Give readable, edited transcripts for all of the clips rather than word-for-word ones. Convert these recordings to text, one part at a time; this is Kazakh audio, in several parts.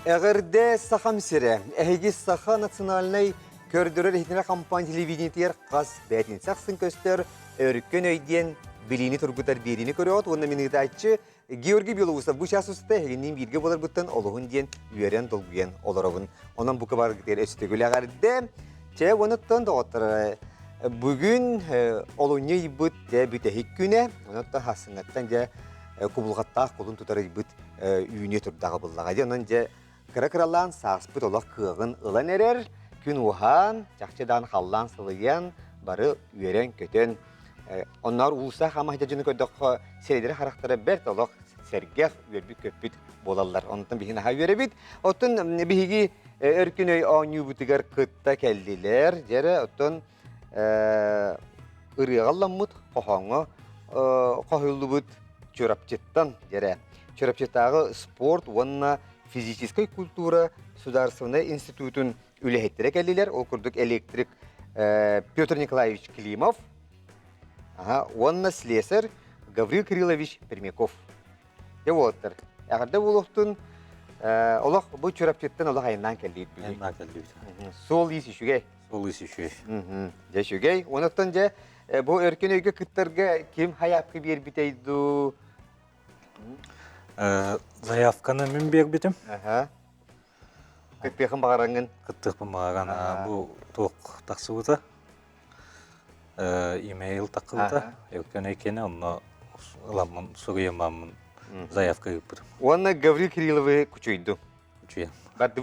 Эгерде сахам сире, эхигис саха национальный көрдөрөр хитине компания телевидениетер қас бәтин сақсын көстер, өріккен өйден билини тургутар берини көрөт, онна минуты айтчы Георгий Белоусов bu şahsısta heginin birge bolar buttan oluğun diyen üyeren dolguyen olarabın. Ondan bu kabar gider östegüle garde. Çe onuttan da otur. Bugün oluğunu yibut de bütehik güne. Onuttan hasınattan je kubulgatta kolun tutar yibut üyüne turdağı bullağa. Ondan je kıra-kıralan sağıspıt olaq kığın ılan erer. Gün uhan, çakçıdan hallan sılayan barı üyeren kötön. Onlar ulusa hama hicacını köydük serileri haraktara bert olaq sergah üyerbük köpüt bolallar. Ondan bihine ha üyerebit. Otun bihigi örkünöy anyu butigar kıtta keldiler. Jere otun ırıgallamut qohongo qohullu but çorapçıttan jere. Çorapçıtağı sport vanna fizической культура Государственный институтun ülehettere keldiler. Okurduk elektrik Петр Николаевич Климов. Онна слесарь Гаврил Кириллович Пермяков. Явоттыр. Ягырда булуктун олох бу чурапчыттан олох айынан келдик бүген. Айынан келдик. Сол ис ишүгей. Сол ис ишүгей. Жашүгей. Онуктан же бу өркөн өйгө кыттарга ким хаякы бербитейду? Заявканы мен бербитим. Кытпекын багараңын. Кыттыкпын багаран бу ток таксыбыта. Имейл такылда. Өркөн экени онно ыламын сугуямамын заявка бербитим. Онна Гаврил Кириллович кучуйду. Кучуя. Барды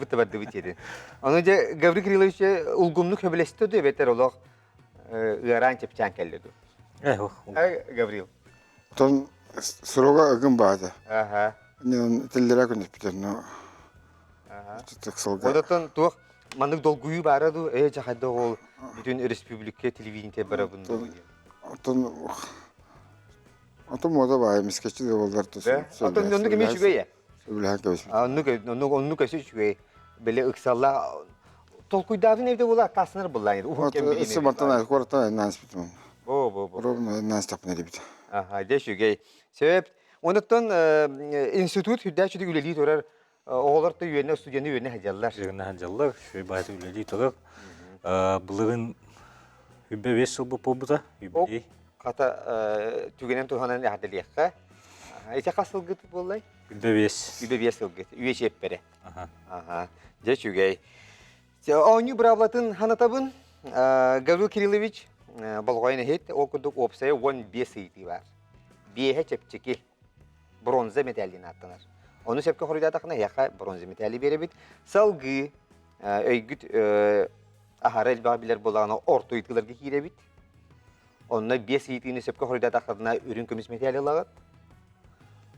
еді. Оны же Гаврил Кириллович улгумну көбелесті бетер олық ұяран чепчан келдеді. Гаврил. Тон сұрога үгін бады. Аха. Нен тілдері күн өтпітер, но тұтықсылға. Одатан туақ мандық долгуй бараду, жақайды ол бүтін республика телевидениете барабынды. Отын мода бай, мискечі де олдар тұсын. Отын онды кеме жүгей? Сөйлеген көбесін. Онды көсі жүгей. Біле ұқсалла. Толкуйдағын евде ола тасыныр бұллан еді. Ісі баттан ай, қораттан ай, нәнс бітім. Бо. Ровно нәнс тапын әрі біті. Аха, де жүгей. Себеп, оныттан институт хүддәчіді үлелей тұрар. Оғыларда үйені, студияны үйені хәжаллар. Үйені хәжаллар, шөй байты үлелей тұрар. Бұлығын үббе 5 жыл бұл бұта, үббелей. Қата түгенен тұрғанын әділеққа. Ece kasıl gıt bolay? Übebes. Übebes gıt. Üye şeppere. Aha. Geçügey. Onu bravlatın hanatabın Gavril Kirillovich bolgoyne het okuduk opsaya 15 siti var. Biye çepçeki bronza metalini attılar. Onu sepke horida takına yaka bronza metali berebit. Salgı öygüt aharel babiler bolağına orta uytularga girebit. Onunla 5 sitini sepke horida takına ürün kömüs metali alağıt.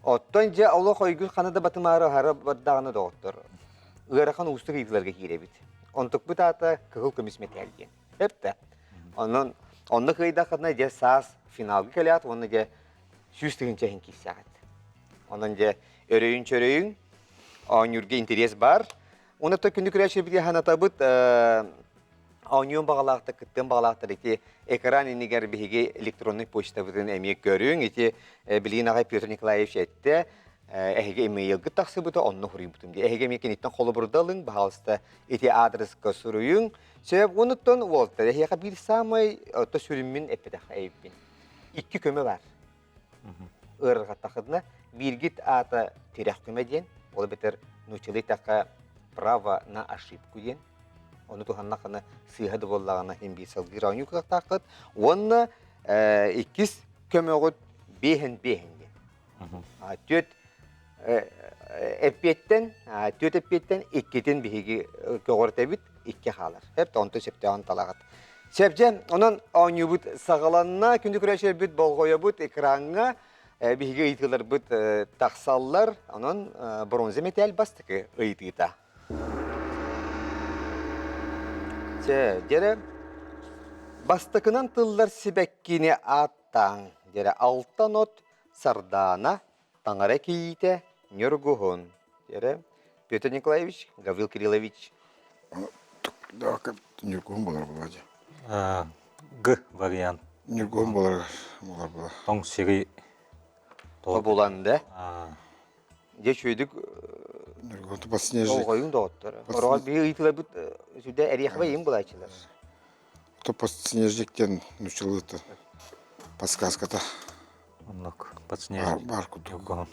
Ottonca Allah koygül kanada batımara hara baddağını doğuttur. Iğrakan uçtuk itilarga girebit. Ontuk bu tata kıgıl kömüsmet elgen. Hep de. Onunla kıyda kadına je sas finalgı kelyat, onunla je süstüğün çehin kissiyat. Onunla örüyün çörüyün, onurga interes bar. Onu da kündük üreşir bir hanatabıt Anyon bağlaqta, kıttın bağlaqta ki ekran iniger bihigi elektronik poçta bütün emek görüyün. İti bilgin ağay Petr Nikolaevich etti. Ehege e-mail gıtaqsı buta onu hurayım butum diye. Ehege mekenitten kolu burdalın, bahalsta iti adres kasuruyun. Sebep onuttan oldu. Ehege bir samay da sürümün epedağı eybin. 2 köme var. Irgat takıdına bir git ata terek köme diyen. Ola beter nuçeli taqa prava na ошибку diyen. Onu tuhanna kana sihad bollağına hem bir salgı ranyu takıt. Onu 2 kömeğut behen diyen. Töt epetten, töt epetten 2'den bihigi köğürtebit 2 halar. Hep de onto septe antalağıt. Sepce onun anyubut sağalanına kündük üreşer bit bolgoya bit ekranına bihigi itiler bit taksallar. Onun bronze metal bastıkı itiita. Jere bastıkının tıllar sibekkini attan. Jere alta not sardana tangara kiyite nörguhun. Jere Petr Nikolaevich, Gavril Kirillovich. Daha kap nörguhun bolar bulaca. G variant. Nörguhun bolar bula. Tong siri. Bolandı. Je şöydük Нюргухун подснежник. Олгойун доғыттыр. Орға бей ұйтылы бұд сүрде әрияқы бейін бұлайчылар. То подснежниктен нучылыты. Подсказка-то. Оннок подснежник. Бар куду. Нюргухун.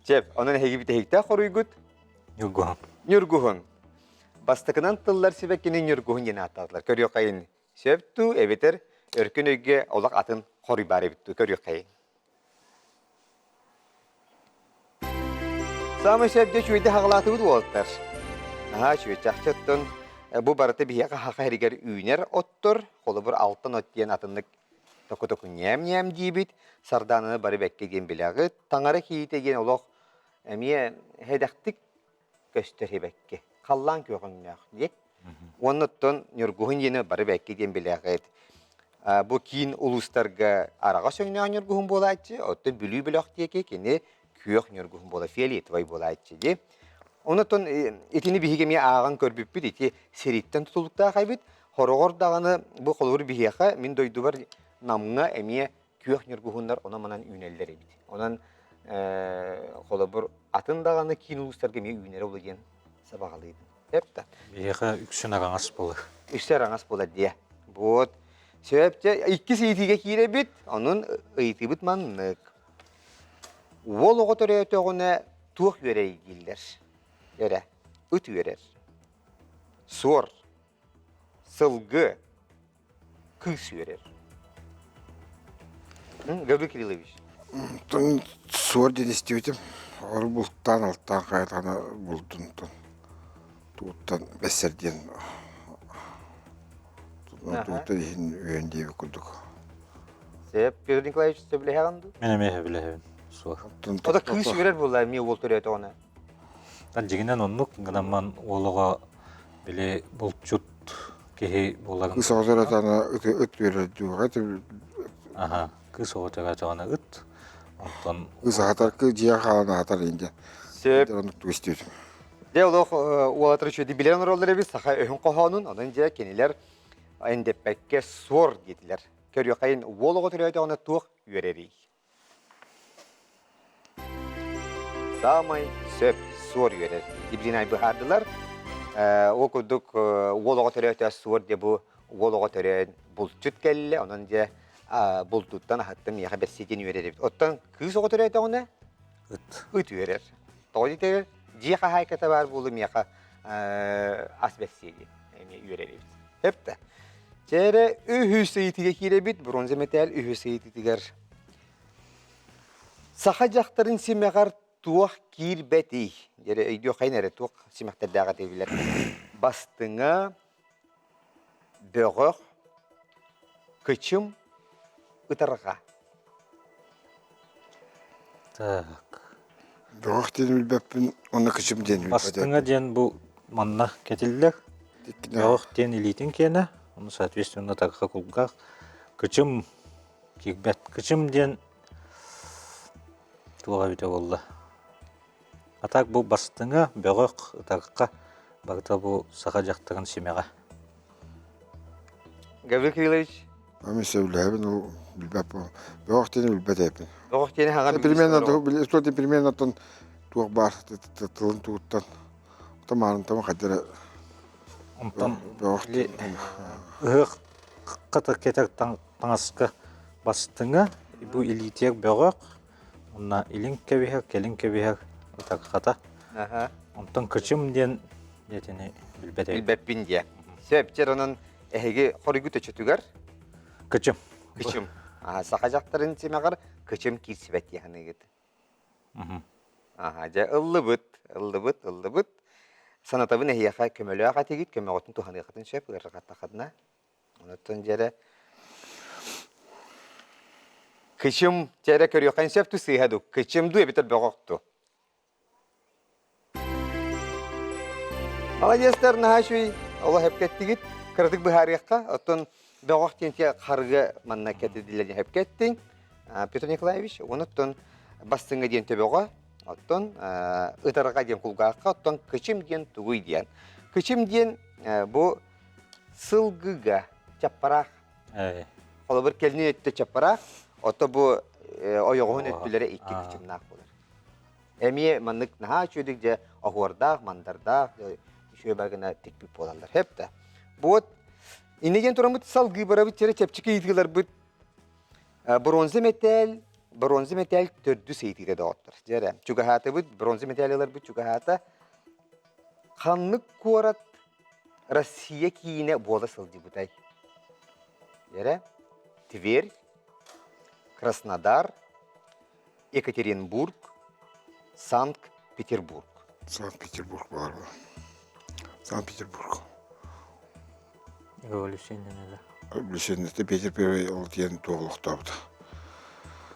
Сеп, onun hegi bite hekta xoruйгут. Нюргухун. Нюргухун. Бастыкынан тыллар себеккені нюргухун ені атадылар. Көріё қайын. Сөпту, эбетер, өркін өйге олақ атын қорый бары бітту. Көріё қайын. Самы сөпте шүйді хағылаты бұд олықтар. Аха, шүйді чақчаттын. Бұ барыты бияқа хақа әрігер үйнер оттыр. Қолы бір алтын оттиен атынлық току-току ням-ням дейбіт. Сарданыны бары бәкке ген біләғы. Таңары кейте ген олық әмие хедақтық көстер хебәкке. Қаллан көғіннәқ дек. Оннаттан нюргухун ені бары бәкке ген біләғы. Бұ кейін ұлыстарға араға сөйнеға нюргухун бола айтшы. Оттан бүлі біләқ деке кені күйеқ нюргухун бола фиолетовай бола айтшы де. Оннаттан етіні бігеме ағын көрбіп біт, еті сериттен тұтылықта қайбіт. Хорогор дағаны бұл қолыр бігеқа мен дойду бар намыңа әмие күйеқ нюргухундар ona манан үйнелдер ебіт. Онан қолы бір атын дағаны кейін ұлыстарға мен үйнері олы ген сабағалыйды. Епті. Бияқа үксін ағаңас болы. Үштер аңас болады де. Бұд. Сөйіпте, икі сейтіге кейре бит, оның ұйты бұд маннық. Ол оғы түрі өтіғіне туық өрей келдер. Өрі, үт өрер. Сор, сылғы, күс өрер. Гаврил Кириллович. Тон суор ден істеуітім. Оры бұлттан алттан қайтаны бұлдын. Туыттан бәсерден. Туыттан дейін өйіндегі күлдік. Сеп, Петр Николаевич сөбіле хағанды? Мен әмейе біле суар. Ода күс өрер болар, мен ол түрі өтіғіне. Тан жегінен оннук ғанаман олыға біле бұлтчут кехи боларын. Кыз оғызар атаны өт өрер дұға. Аха, кыз оғытыға жағаны үт. Онтан Кыз ағатар, жия қаланы ағатар енді. Сеп, Оны түк істеуітім. де олық олатыры шөйді білен оралдар әбіз, сақа өйін қоғанын, онын же кенелер әндеппәкке сор детілер. Көрі қайын олығы түрі өтіғіне туық өререй. Самай сөп сор өрер. Дибринай бұхардылар. Ол күрдік олығы түрі өтіға сор де бұл олығы түрі бұлтчут кәлі, онын же бұлтуттан ағаттым яға бәссетен өрер. Оттан күз оғы түрі өтіғіне үт. үт өрер. Тоғы детер, жиға хайката бар болу мияқа ас бәссеге өрер. Хепті. Жәрі үхі сейтіге кейлі біт, бронза метал үхі сейтігер. Сақа жақтарын семеғар туақ кир бәті. Жәрі өйдеу қайын әрі туақ семеқтардағы тәбілер. Бастыңа бөғіқ, күчім, ұтарға. Так. Доғақ ден үлбәппін, оны күшім ден үлбәппін. Бастыңа ден бұл манна кетілдер. Бөғіқ ден илейтін кені. Оны соответственно тағыға құлғақ. Күчім кекбәт. Күчім ден туға біте болды. Атақ бұл бастыңа бөғіқ тағыға бағыта бұл саға жақтығын семеға. Гаврил Кириллович, Ами сөйләбін, ол үлбәппін. Доғақ ден үлбәппін. оғық тені хаған Примерно тон туақ бар, тылын туыттан. Тамарын тама қадыры Онтан доғақ ұғық қытыр кетер таңасқы бастыңа бұл илетер бөғіқ. Онна илін кәбейер, келін кәбейер ұтаққата. Онтан күчім ден етіне білбәді. Билбәппин де. Сөптер оның әйге қорыгы төчетігер. Күчім. Күчім. Сақа жақтарын семеғар күчім кирсібәт яғыны егет. Жа ұллы бұт. Санатабын әйеға көмөлі аға тегет, көмеғытын туғаны қатын сөп, ғырғатта қадына. Онаттан жәрі күчім жәрі көрі қайын сөп ту сыйғаду. Күчімду әбетер бөғіқту. Молодестер, нағашуй, Аллах әпкеттігіт, кірдік бұхарияққа, оттан бөғіқтен те қарғы манна кәдеділерден әпкеттің. Петр Николаевич, онаттан бастыңа ден төбеға, оттан ұтарға ден құлғаққа, оттан күчім ден тұғый ден. Күчім ден бұл сылғыға чаппарақ, қолы бір келіне өтті чаппарақ, отта бұл ойығығын өттілері екі күчім нақ болар. Emi manlık naha çödükçe ahordağ, mandardağ, şöyle bagına tekbik bolallar. Hep de. Bu inegen turamıt salgı barabıt çere çepçiki yitgiler bit. Bronze metal tördü seytide dağıttır. Jere, çuga hata bit, bronze metalyalar bit çuga hata. Kanlık kuarat Россия kiyine bola sılcı butay. Jere, Tver, Krasnodar, Екатеринбург, Санкт-Петербург. Санкт-Петербург var mı? Санкт-Петербург. Evolüsünden öyle. Билсенде Петер Первый ол тиен тоғылықтабыды.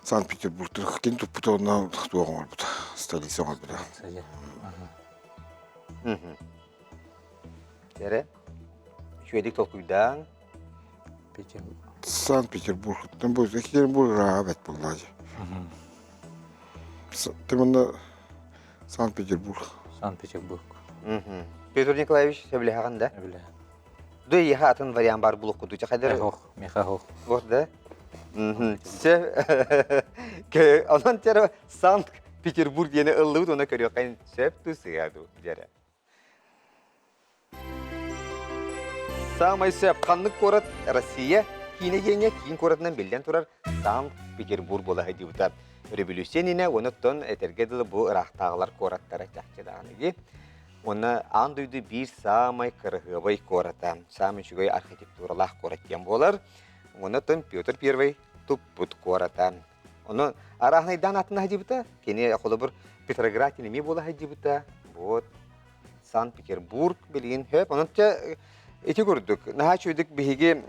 Санкт-Петербургтың кен тұппытауынан тоғын бар бұды. Столица оңыз бұды. Sadece. Jere, şöyle tolkuydan. Petersburg. Санкт-Петербургтың бұл Екатеринбург рағабет болды ажы. Тымында Санкт-Петербург. Санкт-Петербурg. Петр Николаевич söyle haqında. Öyle. Duy hatın varian bar buluq kuduca kadar. Mekahok. Orada. Ke anan çara Sankt-Peterburg yine ıllığı ona körüyor kayın sep tu sıyadu jere. Samay sep kanlık korat Россия kine genge kin koratından bilden turar Sankt-Peterburg bola hadi buta. Revolüsyenine onu ton etergedili bu rahtağlar koratlara çahçedağını ki. Ona anduydu bir samay kırıhıvay koratan. Samay şugay arhitekturalah koratyan bolar. Ona ton Piotr Первый tupput koratan. Onu arahnaydan atına hadi buta. Kene akıllı bir Petrograd inemi bola hadi buta. Bot Sankt-Peterburg bilgin hep. Onun eti gördük. Naha çöydük bihigi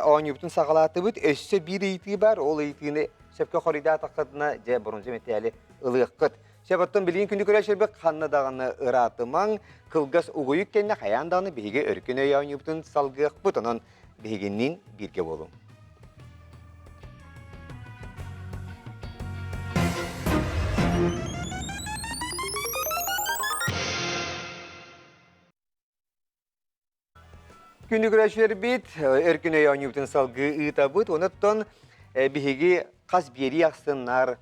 oğanyubutun sağalatı bit. Össe bir eğitiği var. Ol eğitiğini sepke korida takadına je bronze metali ılığıqıt. Sebattın bilgin kündü köre şerbek xanna dağını ıratımang kılgas uğuyuk kenne xayan dağını bihigi örküne oğanyubutun salgığıq bit. Onun bihiginin birge bolun. Kündü güreşleri bit, örküne yanyubutun salgı ıtabıt, onattan bihigi kas biri yaksınlar,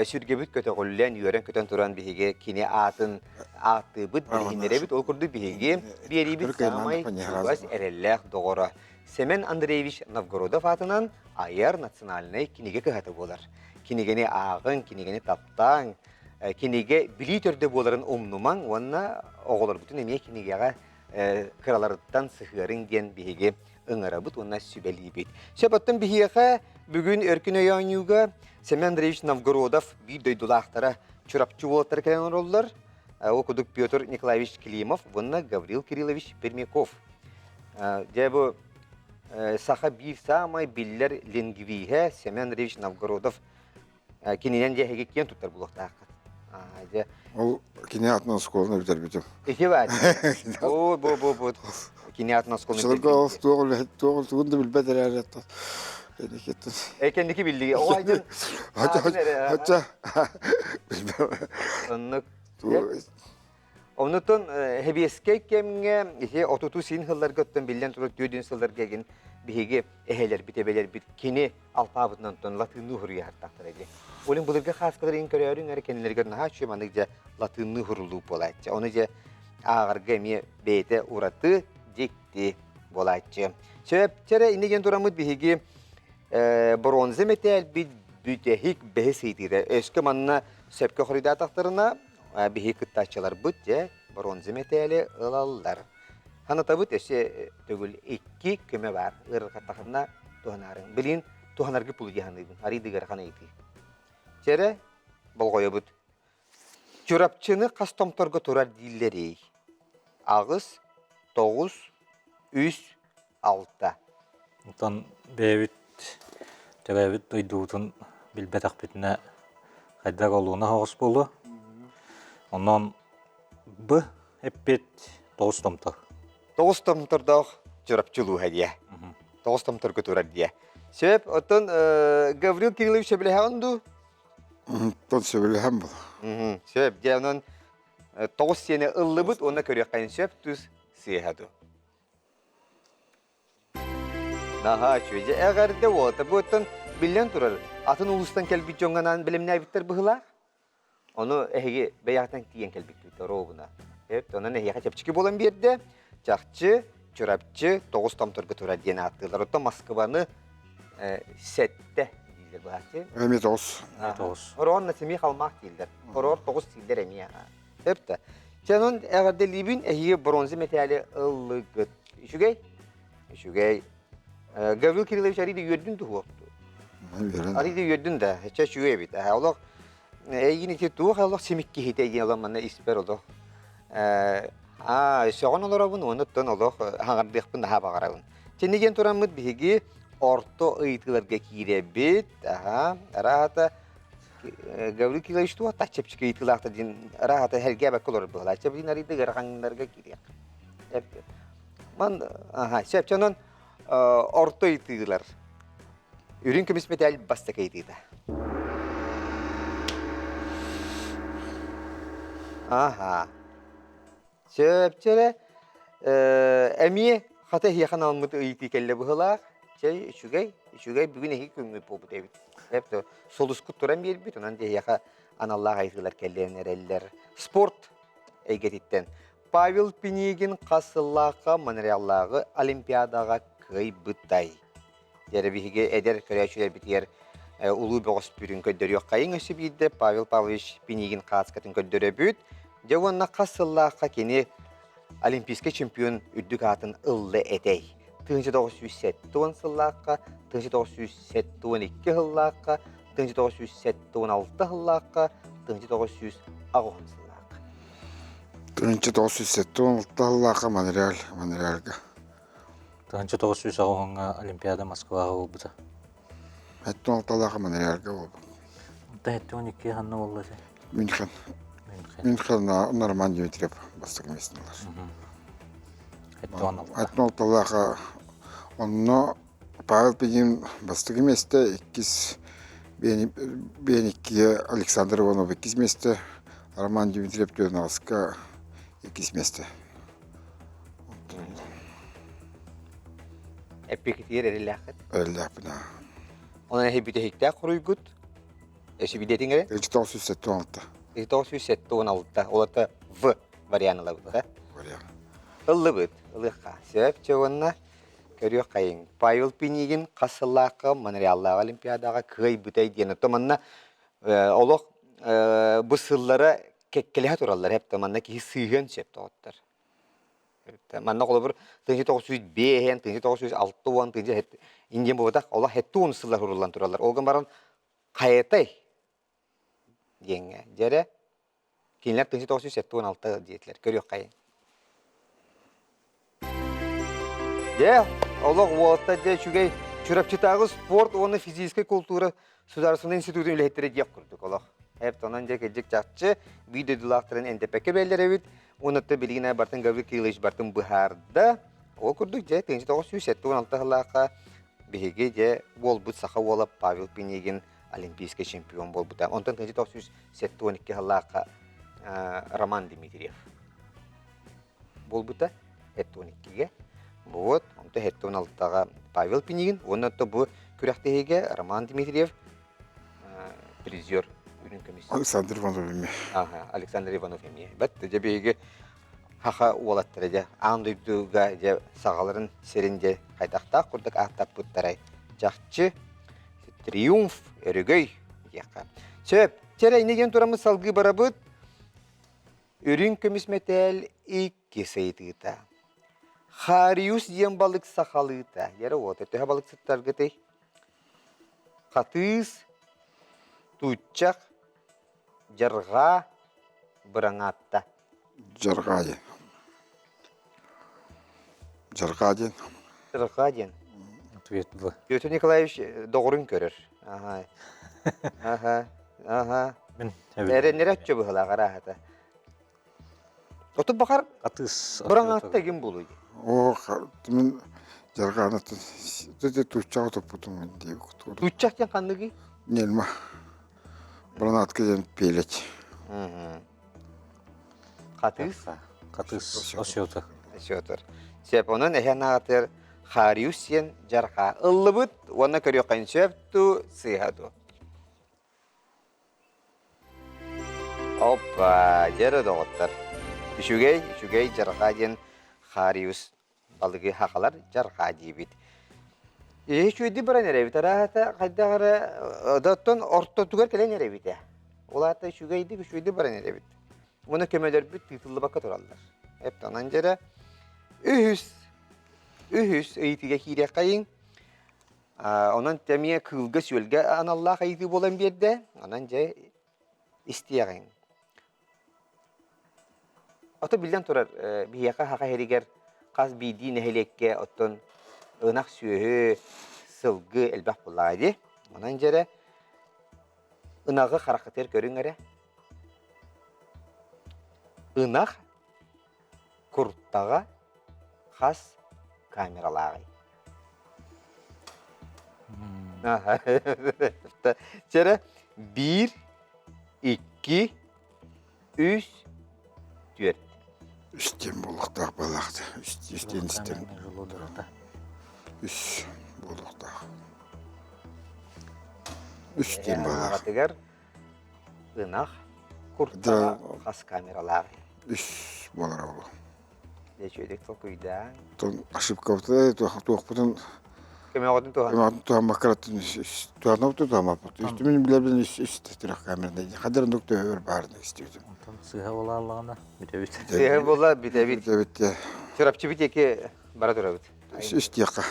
sürgebüt köte gollen, yören köten turan bihigi kine atın atı bit, bihinlere bit, okurdu bihigi, biri bit samay, sugas erellek doğru. Semen Andreevich Novgorodov atınan ayar nasyonalnay kinege kıhatı bolar. Kinegeni ağın, kinegeni taptan, kinege bili törde boların omnuman, onna oğular bütün emeye kinegeye kralardan sıhırın diyen bihige ıngara bit, onna sübeli bit. Sebattın bihige bugün örkün öyanyuga Semen Andreevich Novgorodov bir doydulahtara çorapçı bolatları kelen oldular. Okuduk Pyotr Nikolaevich Klimov, onna Gavril Kirillovich Permяков. Bu saha bir samay biller lingvihe Semen Andreevich Novgorodov kininen jehege kiyen tutar bulakta. Ол кинеатынан школаны бітер бітем. İki var. Bu. Kiniyatın skolunu Шылығы ол тоғыл туғынды білбәдер әрі еттін. Kendiki bildiği. O aydın. Hatta bilmem. Onluk. Onutun hebiyeske kemge ihe otutu sin hıllar götten bilden turup dödün sıllar gegen bihige eheler bitebeler bit kini alpabından ton latınlı hurriya hartaktır ege. Olin bulurga khas kadar in körüyorun er kendileri görün ha şu manıkça latınlı hurulu bolaytça. Onu je ağır gemiye beyte uğratı dikti bolaytça. Çere inigen duramıd bihige bronze metal bit bütehik behesiydi. Eski manına sepke hurrida taktarına bihi kıttaççılar bütçe bronze metali ılallar. Hanıta bütçe tügül iki küme var. Irkattakında tuhanarın. Bilin tuhanargı pulu cihanıydın. Hari digar kana iti. Çere bolgoya büt. Çorapçını kastomtorga turar dilleri. Ağız, 9, 3, 6. Ondan bevit tebevit duyduğun bilbetak bitine kaydak olduğuna hoğuz bolu. Ondan bu hep bit doğuz tomtar. Doğuz tomtarda çorapçılığı hediye. Doğuz tomtarga turar diye. Sebep otan Gavril Kirillovich bilehandu. Тот сөбілі әм бұл. Sebep diyenin doğuz sene ıllıbıt ona körüyor kayın sebep düz siyahadu. Naha çöce eğer de oldu bu otan bilen turar. Atın ulustan kelbi jonganan bilimine bittir bıhıla. Onu ehi beyaktan tiyen kelbik robuna. Evet, onun ehi çepçiki bolan bir yerde. Çakçı, çorapçı, toğuz tam turgu tura diyen attılar. Otta Moskva'nı sette değildir bu hati. Emet olsun. Evet, olsun. Horon nasimi kalmak değildir. Horor toğuz değildir emiye. Hep de. Canın eğerde libin ehi bronzi metali ıllıgıt. Şugay. Gavril Kirillevich arıydı yördün de huoktu. Arıydı yördün de. Heçe şuye bit. Allah yine ki tuğ Allah simik ki hite yine zaman isper oldu. Şoğun olur bunu unutun olur. Hangardık bunu daha bakarın. Şimdi gen turamıd bihigi orto ıytılarga kirebit. Rahata Gavril Kirillevich tuğ taçıp çıkı ıytılakta din rahata helge bak olur bu. Taçıp din arıydı garhanlarga kirek. Hep. Man şepçanın orto ıytılar. Ürün kümis metal bastık ıytıydı. Şepçere emiye hata hiyakan almadı ıyti kelle buhulak. Şugay bugün ehi kömü pobu devit. Hep de soluskut turan bir bit. Onan de hiyaka anallah aytılar kellerin ereller. Sport egetitten. Pavel Pinigin kasıllaka manerallağı olimpiyadaga kıy bıttay. Yere bihige eder köreçüler bitiyer ulu boğaz pürün köddörüyor. Kayın ösü bildi Pavel Pavlovich Pinigin kaskatın köddörü büt. Javonna kasıllaka keni olimpiske çempiyon üddük atın ıllı edey. 1907 sıllıqqa, 1972 hıllaqqa, 1976 hıllaqqa, 1910 sıllıqqa. 1976 hıllaqa maneralga. 1910 Олимпиада Москваға болбыта. 76 hıllaqa maneralga oldu. 12 ханна болласы. München. Мюнхен. Нарман Дмитриев бастық местналар. 16. 76 hıllaqa onunla Pavel Pinigin бастық месте, Беникке Александр Иванов 2 месте, Роман Дмитриев Тёрналска 2 месте. Epiktir erilaqet. Öyle bina. Ona hep hektar kuruygut. Eşi bidetin ere? 1976 1976. Olata V varianı la bu. var ya. Illı bit. Illıqa. Sebep çavonna görüyor kayın. Pavel Pinigin kasıllaqa maneriallağı olimpiyadaga kıy bütey diyen tamanna olaq bu sıllara kekkeleha turallar hep tamanna ki sıyğın septe otlar. Manna qolabur 1905 1906 indian bodak Allah hetun sıllar hurullan turallar. Olgan baran qayetay diyenge. Jere kinler 1976 diyetler. Görüyor kayın. Ya Allah вақытта де шугай чурапчытагы спорт оны физическая культура Сударственный институтын үлеттері дек құрдық олақ. Әп тонан жек әджек жақчы видеодылақтырын әндепәкі бәлдері бит. Онытты білгіне бартын Гаврил Кириллович бартын бұхарда. Ол күрдік же 1916 жылаққа бігеге же ол бұт сақа олап Павел Пинигин олимпийский чемпион бол бұта. Онтан 1912 жылаққа Роман Дмитриев бол бұта 12-ге. Вот, он то хеттон алтага Павел Пинигин, он то бу күрәхтеге Роман Дмитриев призер үрін комиссия. Александр Иванов. Александр Иванов эми. Бат жебеге хаха уолаттыр же андыйдуга же сагаларын серинде кайтакта курдук аттап буттарай. Жакчы триумф өрөгөй яка. Сөп, чере неген турамыз салгы барабыт. Үрін комисметел 2 saytıta. Хариус диен балык сахалыта. Яра вот, это балык саттаргытай. Қатыз, тутчак, жарга, быраңатта. Жаргадин. Жаргадин. Жаргадин. Ответ В. Петр Николаевич doğrun görür. Мен Нерет чөбü hıla qarahata. Otu bakar, Атыс. bırаңатта kim buluyor? О, мен жарганатын. Төте туччак топутум деп. Tутчak yan kandığı? Нельма. Бранат кеден пелеч. Қатыз. Қатыс. Осиота. Şotur. Sep onun ehenatır Hariusyen jarha ıllıbıt ona körüyor kayın şöptü sıyhadu. Hoppa, jere doğutlar.Üşügey jarqadien Harius balığı haqalar jarqadi bit. Hiç ödü bana nere bit. Rahata qaddagara datton orta tugar kelen nere bit. Olataüşügeydi bana nere bit. Bunu kömeler bit titullu baka torallar. Hep tanan jere ühüs eğitige hire kayın. Onun temiye kılga sölge anallah eğiti bolan bir de. Onan je isteyen. Ata bilden turar biyaka haka heriger qaz bidi nehelekke otton ınak sühü sılgı elbah bulaydı. Onan jere ınağı karakter görüngere. Inak kurtağa qaz kameraları. Jere 1 2 3 4 Üstten bulukta balaktı. Üstten istem. Üst bulukta. Üstten balak. Atıgar ınak kurtağa qaz kameraları. Üst bolar oğlu. Deşedik tokuydan. Ton aşıp kaptı. Tuğputun. Kime odun tuhan? Ama tuğan makaratın. Tuğan yaptı tuğan yaptı. Üstümün bilebilin üst tirak kamerada. Kadarın doktor över bağırdı istiyordum. Ondan sıha olarlığına mütevit. Seher bola bitebit. Evet ya. Çorapçı biteki bara durabit. Üst yaka.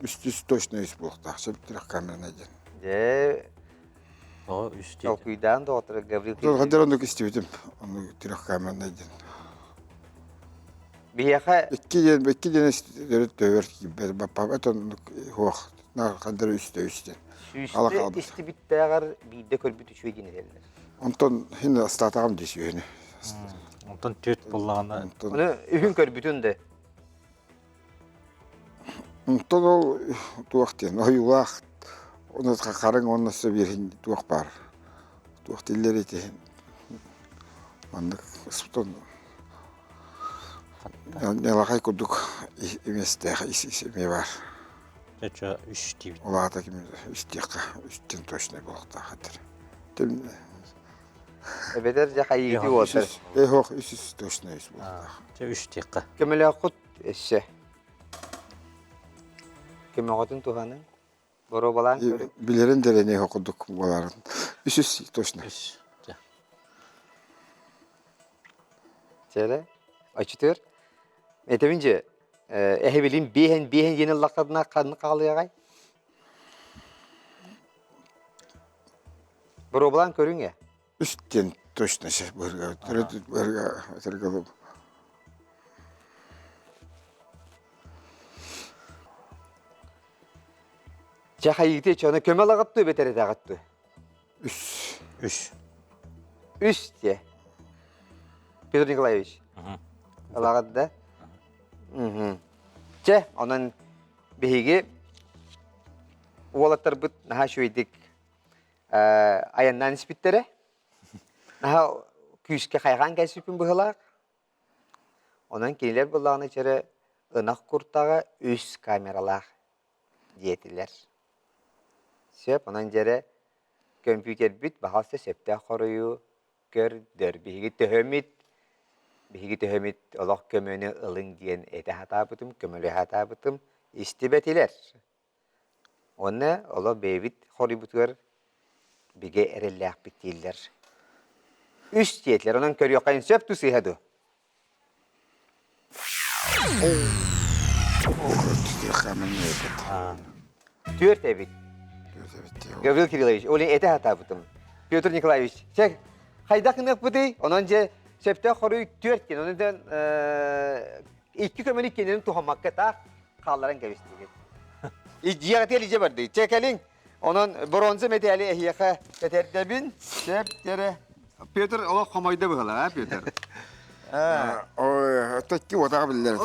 Üst точно üst bulukta. Aşıp tirak kamerada. De O üstü. tokuydan da otur Gabriel. Kadarın doktor istiyordum. Onu tirak kamerada. Biyaka İki tane döver gibi. Babet onu hoğ. Kadar üstte. Allah süste kaldı. isti bitteğer bir de kör bütü şuy dinlerler. Ondan hindi ıslatam dişiyor yine. Ondan tüt bullağına Onu ühün kör bütün de. Ondan o tuğak diyen. O yuğak. Onu karın onun nasıl bir tuğak var. Tuğak dilleri eti. Ondan ısıptan. Ne lakay kurduk. İmeste ismi var. çeçe üstü. Ola da kimi üstiyaka. Üstten toşne bulakta hadır. Değil mi? Ebeder ja hayyti otur. Hoğ üst toşne üst bulakta. Çe üstü. Kemele kut eşe. Keme odun tuhanın. Boro balan körü. Bilerin dereni okuduk bunların. Üst toşne. Üst. Şöyle açıtıyor. Metevince ehebilin bihen yeni lakadına kanı kalıyor gay. Boro balan körün ya. Üstten toşne şey. Bırga. Tırgalı. Ja hayyti çona köme lagattı betere dagattı. Üst. Üst. Üst ye. Petr Nikolaevich. Lagattı. Ce onun bihigi oğlatlar bit naha şöydik ayandan ispittere. Naha küske kaygan kesipin bıhılak. Onun kiniler bulağını içeri ınak kurtağı üst kameralar diyetiler. Sep onun jere kompüter bit bahasa septe koruyu gördür. Bihigi töhümit Allah kömönü ılın diyen ete hata bıtım, kömölü hata bıtım istibetiler. Onu Allah beyvit kori bıtır bige erellek bittiler. Üst diyetler onun kör yokayın söp tu sihadu. Tirak kamerada yapıt. Dört evit. Evet ya. Gavril Kirilovich, olin ete hata bıtım. Petr Nikolaevich, çek. Haydak ne bıtı? Onunca septe koruyu dört gen. Onundan iki kömeli kendini tuhamakka ta kalların geliştirecek. Ciyakati elice vardı. Çekelin. Onun bronzu metali ehiyaka keterdebin. Septere. Petr ola komayda bıhala ha Petr. O tekki otağı bilirler.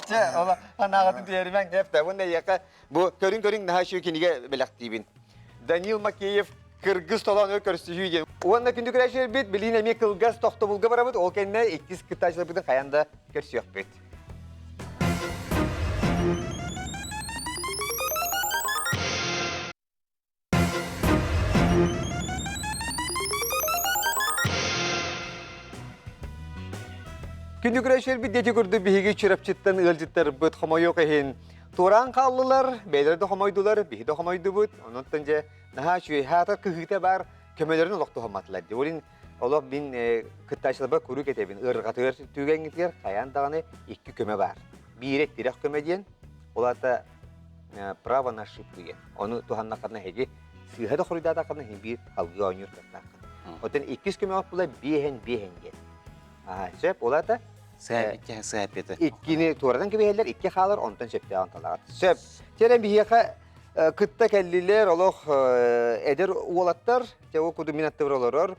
Çe ola anağatı diğeri ben hep de bunu yaka bu körün daha şu kinige belaktibin. Daniil Makeyev Kırgız olan ökörüsüyüge. Onda kündük reşer bit biline mi kılgaz tohta bulga barabıt o kendine iktiz kıtaçlı bıdın kayanda körsü yok bit. Күнді күрешер бір деті көрді бігі чүрапчыттан ылжыттар бұд қомайық ехен. Туран қаллылар, бәйлерді қомайдылар, бігі де қомайды бұд. Онын же наға шүйе хатар күхіте бар көмелерін олақты қоматылар. Олин олақ бін күтташылыба көру кетебін. Үрғатығыр түйген кетер, қаян дағаны 2 көме бар. Бирет дирек көме дейін, олата право на ошибку дейін. Оны туғанна қадына хеге, сүйхеді құрыдада қадына хен бір халғы ойныр қадына. Отын 2 көме оқ бұлай бейхен ген. Сөп, олата Сәп еті. Иккини турадан кебейлер, 2 қалар, онтан сөпте анталағат. Сөп, терен бейеқа кытта кәллилер, олық әдер уолаттар, тео күді минатты бір оларыр.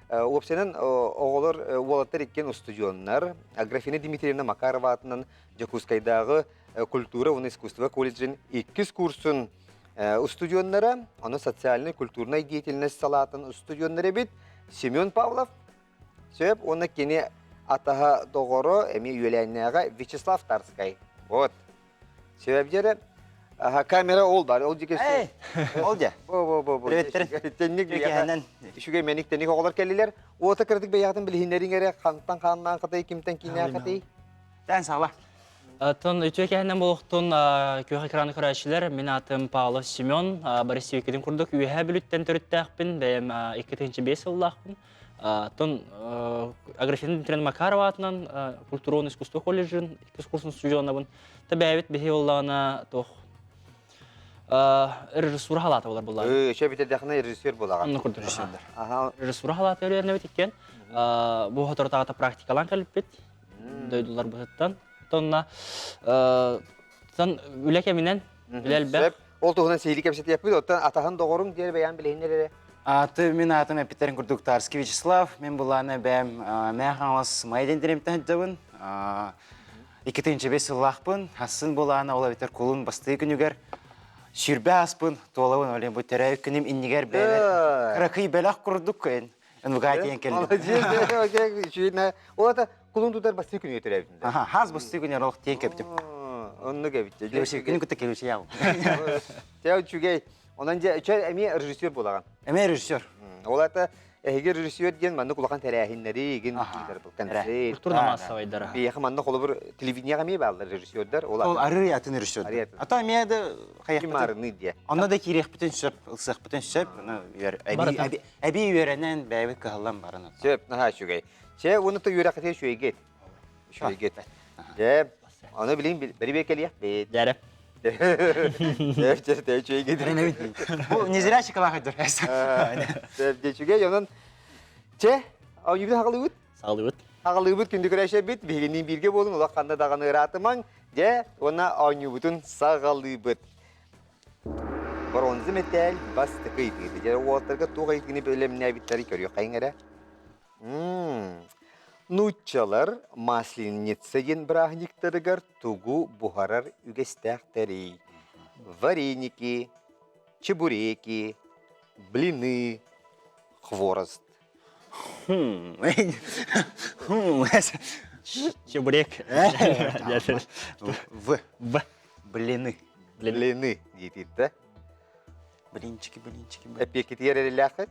Опсенен оғылар уолаттар иккен студионнар. Графина Дмитриевна Макарова атынан Жакускайдағы культура и искусство колледжин 2 курсын студионнара, оны социальный культурный деятельность салатын студионнары бит Семен Павлов. Сөп, оны кене атаға доғыры әме үйеләнеға Вячеслав Тарскай. Вот. Сөп жері камера ол бар, ол жекесі. Эй, ол же. Приветтер. Тенник Бекенен. Шуге менік тенник оғылар кәлілер. Ота кірдік бәяқтың білхіндерін әрі қанттан қанынан қытай, кімтен кейіне қытай. Тән сағла. Тон ütüekәһеннән булыктын көһе экраны көрәшиләр. Мен атым Павлов Семен, Борис Евкидин курдук үйә бүлүттән төрөттәкпин, бәем 2-5 еллакпын. Тон Аграфин Трен Макарова атынан культура и искусство колледжин 2 курсын студионабын. Табәбит бе еллана тох режиссура халаты булар булар. Шәбите дәхне режиссер булаган. Аны курдук режиссерлар. Аха. Режиссура халаты өрәрне бит икән. Бу хатыртагы практикалан калып бит. Дойдулар быттан. Тонна сан үләкә миннән биләлбә. Ол туғынан сейлік әпсет яппыд, оттан атахан доғырың дер бәян білейіндер. Мен атым Петерин Курдук Тарский Вячеслав. Мен бұланы бәм мәғанлас майдендеремтен жабын. 2-5 лақпын. Асын бұланы ола бетер қолын басты күнігер. Шүрбә аспын, толауын олен бұ тәрәй күнім иннігер бәлер. Қырақый бәлақ құрдық көйін. Үнгай тен келді. Олата қолын тұтар басты күні өтірәбінде. Хаз басты күнер олық тен кептім. Онны кәбітті. Келуші күні күтті келуші яу. Тәу чүгей. Онан же үчәр әме режиссер болаған. Әме режиссер. Олата әйгер режиссер деген манны құлаған тәрәхінлері еген концерт. Культурна массовая дара. Бейеқі манны қолы бір телевиденияға ме балды режиссердар. Ол ары ятын режиссер. Ата әмеяды қаяқ Марыны де. Онда да кирек бүтін шөп, ылсық бүтін шөп. Әбей үйерінен бәйбі қағылан барына. Сөп, наға шүгей. Че, оны та үйері қытер шөйгет. Шөйгет. Же, оны білейін бірі бекелияқ бейт. Дәреп. Сөп, шөйгет. Бұл незірә шықылаға жүр. Сөп, шөйгет. Онын, че, ауыныбын хақылы бұд? Сағылы бұд. Хақылы бұд күнді көрәші бұд. Бегеннен бірге болың, олақ қанда дағаны ұратымаң. Же, ona ауыныбытын сағалы бұд. Бронзы металл басты кайдыды. Жара уаттарға туға еткені бөлеміне әбіттері көріyor қайыңыра. Нуччалар масленица ен брахниктарыгар тугу бухарар үгестәқтері. Вареники, чебуреки, блины, хворост. Чебурек. Блины. Блины дейті. Блинчики. Әпекеті ерелі ақыт?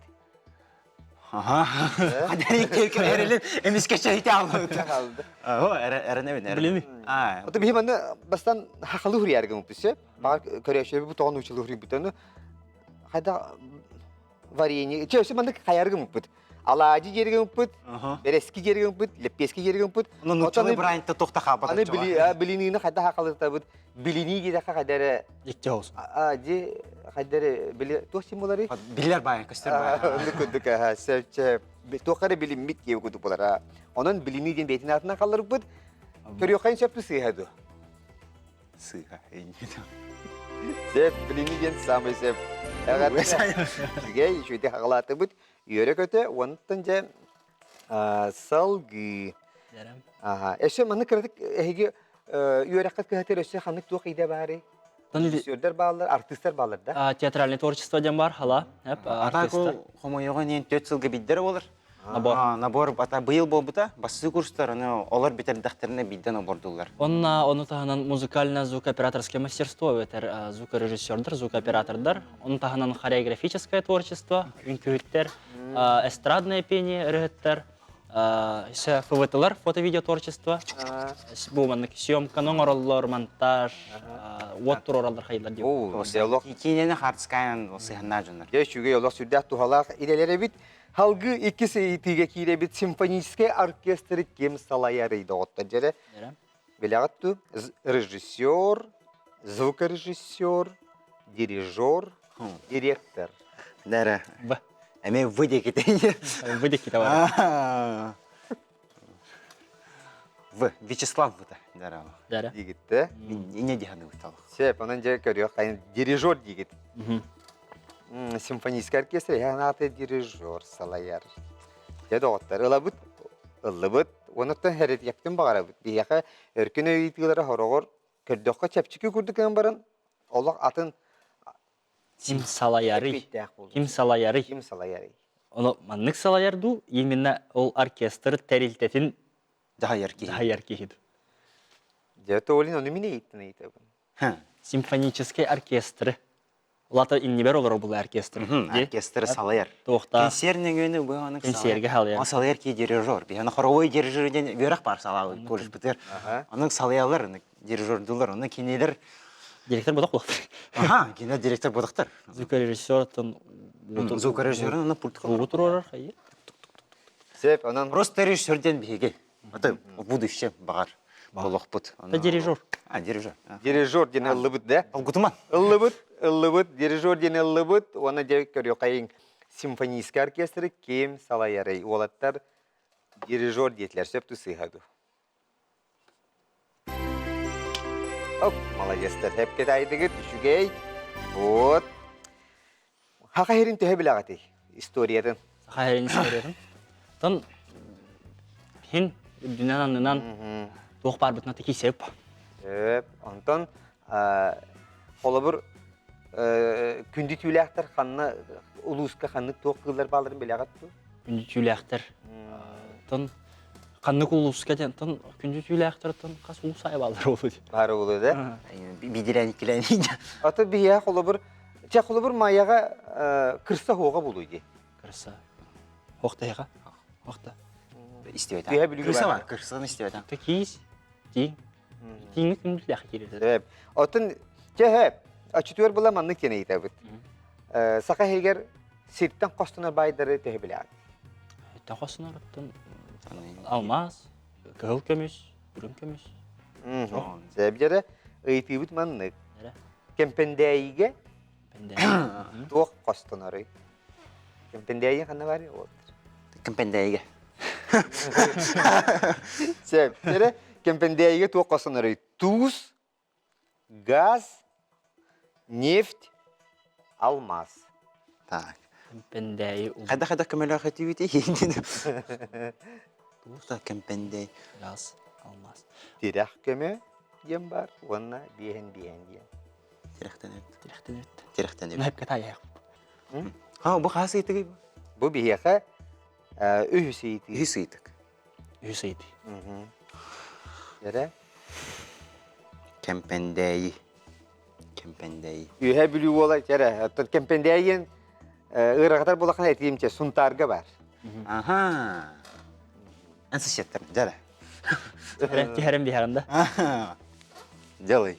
Қадар екеркін әрілін әмеске шәйті алды. О, әрінебін. Блины. Оты бейім аны бастан хақылы хүрі әргім өпісі. Бағар көрәші бұл тоғын ұчылы хүрі бұтаны. Қайда варенье. Чөсі маңды қайаргім өпіт. Алаji жерген өпіт, берески жерген өпіт, леппески жерген өпіт. Оның нұтчалы брайнтты тоқтаға бадыр жоға. Аны білінігіні қайда хақылықта бұд. Біліні кедеқа қайдары... Екте хоз. Же қайдары білі... Тоқсин болары? Білер байын, көстер байын. Оны көндік аға, сөпчі. Тоқары білім мит кеу көндік болар. Оның біліні ден бетін артынан қалыр бұд. Көрі қайын сөпті сыйхады. Сыйға, Сөп, біліні ден самый сөп. Сізге шөйте қағылаты бұд. Үйері көті, онықтан же салғы. Әші маны кірдік әйге үйері қат көхетер өсі қанық туық иде бәрі. Режиссердер балар, артистер балар да? Театральный творчество ден бар, хала. Атаку хомойоға нен 4 сылғы биддері болыр. Набор ата быйыл бол бұта, басы курстар, олар бетердіқтеріне бидден обордулар. Оны тағынан музыкальное звукооператорское мастерство өтер, звукорежиссердер, звукооператордар. Оны тағынан хореографическое творчество, үнкүйттер, эстрадное пение рыгыттар. ФВТ-лар, фото-видео творчество. Бу маннык съемка, номерлор, монтаж, вот туроралдар хайдылар деп. О, диалог. Кинени хартскайын осы ханна жонар. Дөшүгө олох сүрдәк тухалак иделере бит. Халгы икки сейтиге кире бит симфонический оркестр кем салаяры доготта жере. Белягатту режиссер, звукорежиссер, дирижер, директор. Дәрі. Б. Әме выде кетейін. Выдек китабар. Вячеслав выда. Дәрі. Дәрі. Дигитте. Ине диханы выталық. Сеп, онан же көрüyor кайын дирижер дигит. Симфонический оркестр янаты дирижер салаяр. Я доготтар ылабыт, ылыбыт, онуттан хәрет яктын багара бит. Бияка өркүн өйтүлөр хорогор көрдөккө чепчики күрдүкөн барын. Олак атын Ким салаяры. биттәк булды. Ким салаяры. Ким салаяры. Оны маннык салаярду, именно ол оркестр тәрилтетин Daha яркий. даяр кихид. Я то олин оны мине иттин айтабын. Симфонический оркестр. Улата иннибер олар бул оркестр. Оркестры салаяр. Тоқта. Консернің өні бұл аның Консерге халаяр. Салаяр кей дирижер. Бияны хоровой дирижерден верақ бар салауы колледж бітер. Оның салаялар, дирижердулар, оның кенелер. Директор бодақ болақты. Аха, кене директор бодақтар. Звукорежиссер тон Звукорежиссерін оның пульт қалар. турорар хайы. Сеп, онан Просто режиссерден беге. Это в будущем бағар. Болық бұд. Та дирижер. Дирижер. дирижер ден ылыбыт да. Алгутуман. Ылыбыт, дирижер ден ылыбыт, оны же көрüyor кайын симфонический оркестр кем салаяры. Олаттар дирижер детлер сеп тусыйхаду. Оп, молодецтер, hep кетайдыгы түшүгей. Вот. Хака херин төһө билагаты историятын. Хайрын историядан. Тон хин дүнянан нынан тоқ бар бутна теки сеп. Онтон холобур күнді түйләқтір қанна улуска қанны тоқ қылдар балырын билагаты. Күнді түйләқтір. Тон қанны кулуска ден тон күнді түйләқтір тон қас улусай балыр олу. Бары болу да. Бидирен икілен ейді. Аты бия холобур, ча холобур маяға кырса хоға болуйды. Кырса. Хоқта яға. Хоқта. Истебет. Бия білуге Кырса бар. бар, кырсаны истебет. Та кейс. Тиң. Тиңі күнді түйләқі кереді. Отын, ча четвер була манны кене итәбит. Сақа хегер сирттен қостынар байдары төһө билагаты. Та қосын араттан алмаз, кығыл көміс, бүрін көміс. Себжері ыйтыбыт маннык. Әрі. Кемпендәйге Бәнде. тоқ қостынары. Кемпендәйге қанна бар ya? Компендейге. Себжері кемпендәйге тоқ қостынары. Туз, газ, нефть, алмаз. Так. Бәндәй ул Қайда көмелі ақыты өте еңден. Туыста компендей. газ, алмаз. Тирах көмө дем бар, онна биен дем. Тиректен өт. Тиректен өтті. Тиректен Оны өт. әп кәтай аяқ. Бұл қасы етігі бұл? Бу бияқа өйсі ити. Үйсі етік. Үйсейді. Жәрі? Компендей. Компендей. Үйе білу ола, жәрі. Кемпендәйген ырағатар болақын әйтейімче сұнтарға бар. Аха. Әнсі шеттір, жәрі. Тихәрем бихәрімді. Делай.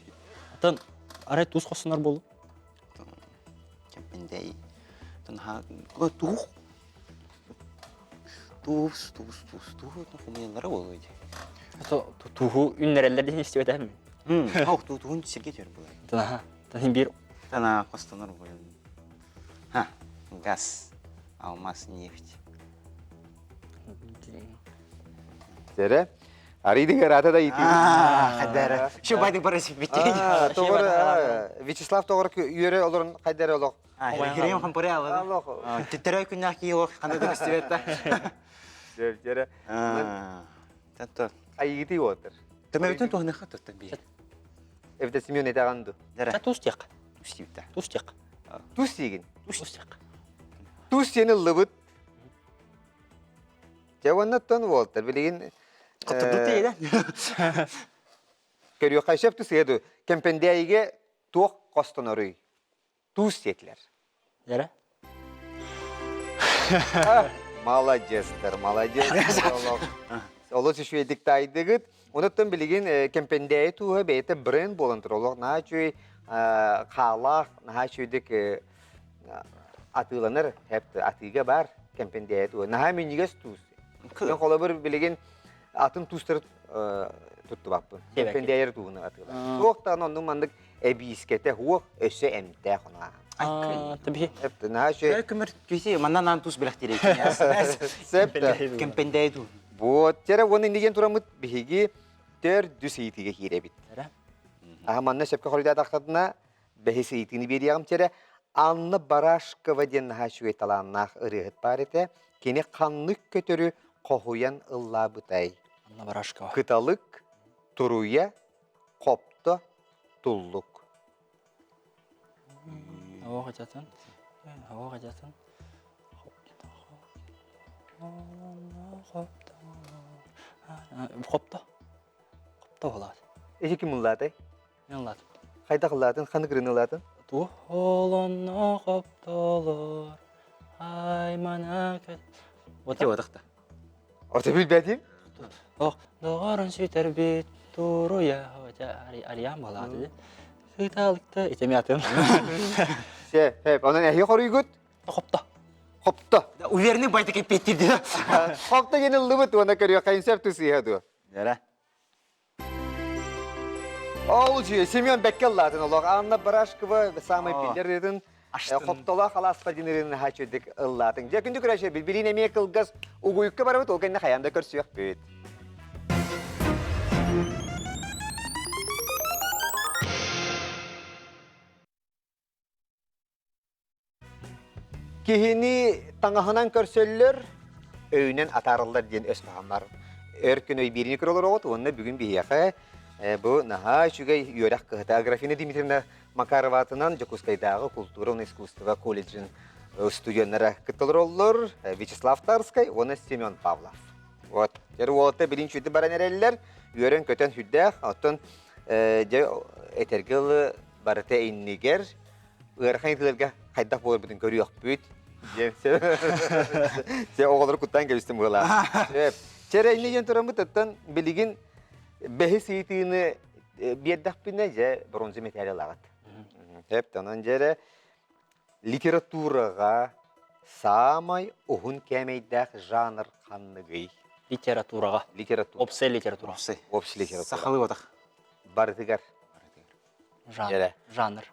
Атын арай туз қосынар болу. Компендей. Тух. Туз. Құмиялары болу өйде. Туху үннәрелерден істеп әтәмі. Ау, туғын сергет ер болу. Тана, тани бір Тана қостанар болу. Газ, алмаз, нефть. Жәрі? Аридың араты да ити. Қадары. Шу байдың барасы біттейді. Тоғыр, Вячеслав тоғыр үйері олырын қайдары олық. Керем қампыры алады. Аллах. Теттері күннақ кей олық қандады күстебетті. Жәрі. Тәтті. Айгити отыр. Төмәуітін туғаны қаттықты бей. Evde Simeon etağandı. Дәрі. туз тек. Үстебетті. Туз тек. Tuz sigin. Туз тек. Tuz seni lıbıt. Cevanattan Walter. Bilgin. Қаттықты дейді. Körüyor kaşıp tuz yedu. Kempendeğe tuğ kostan arıyor. Tuz yetler. Jәрі? Молодецтер, молодец. Олос үшуедік тайдығыт. Онуттан білеген кемпендәйі туға бәйті бренд болантыр. Олық наға чөй қалақ, наға чөйдік атыланыр, әпті атыға бар кемпендәйі туға. Наға менігес туыз. Мен қолы бір білеген атын туыстырып тұтты бақпын. Кемпендәйір туғыны атылар. Соқтан оның мандық әбейіскеті хуық өсі әмді құнаға. Tabii. Әпті наға чөй... Көмір күйсе, маннан антус біліқтер екен. Сәпті. Кемпендей ду. Вот, тера оны неген турамыт биһиги төр дүс итиге хиребит. Ахаманна шепке хорида тахтадына бехис итини бериягам тера Анна Барашкова ден хашуе таланнах ырыгыт бар ете, кене каннык көтөрү кохуян ыллабытай. Anna Barashkova. Кыталык туруя копто туллук. Hava kaçatın. Hava kaçatın. Хопта. Хопта болады. Эже ким ыллатай? Мен ладым. Кайда кылатын, ханы кырын ылатын? Тухолонно хоптолор. Ай мана кет. Оте одақта. Орта билбедим? Ох, доғарын сүйтер бит туруя. Ариям болады. Кыталыкты. Итеме атын. Хеп, анан эхи хоруйгут? Хопта. Хопто. Уверенный байты кепеттирді. Хопто ген ыллыбыт, оны көрüyor, кайынсеп тусыяду. Яра. Ол жүйе, Семен Беккеллатын олық, Анна Барашкова самый билдерден Аштын. Хоптола халаспа денерін хачудик ыллатын. Жекінді көрәші, білбілін әме кылгас угуйыққа барабыт, ол кәнді хаянда көрсүйек бүйт. Кихини таңахынан көрсөллөр, өйнен атарылар ден өс фахамар. Өркін өй беріне көрілер оғыт, онына бүгін бейеқі. Бұл наға үшігей үйерек қығыта. Аграфина Дмитриевна Макароватынан Жокускайдағы культура искусства колледжін студенттері күттілер олар. Вячеслав Тарскай, оны Семен Павлов. Вот. Жер уолты білін шүді баран әрелілер, үйерен көтен хүддәқ, оттын этергілі барыты әйнігер, ұйарқан етілерге қайдақ болыр бұдың көрі оқ бүт. Се оғалар құттан кәбістім ғыла. Жер әйнеген тұрамы тұттан білігін бәхис етіні бердақ біне жа бронзы металл алағат. Тонан жері литератураға самай ұғын кәмейдәқ жанр қанныгый. Литератураға. Литература. Опсе литература. Общ литература. Сақалы одақ. Бардыгар. Жанр. Жанр.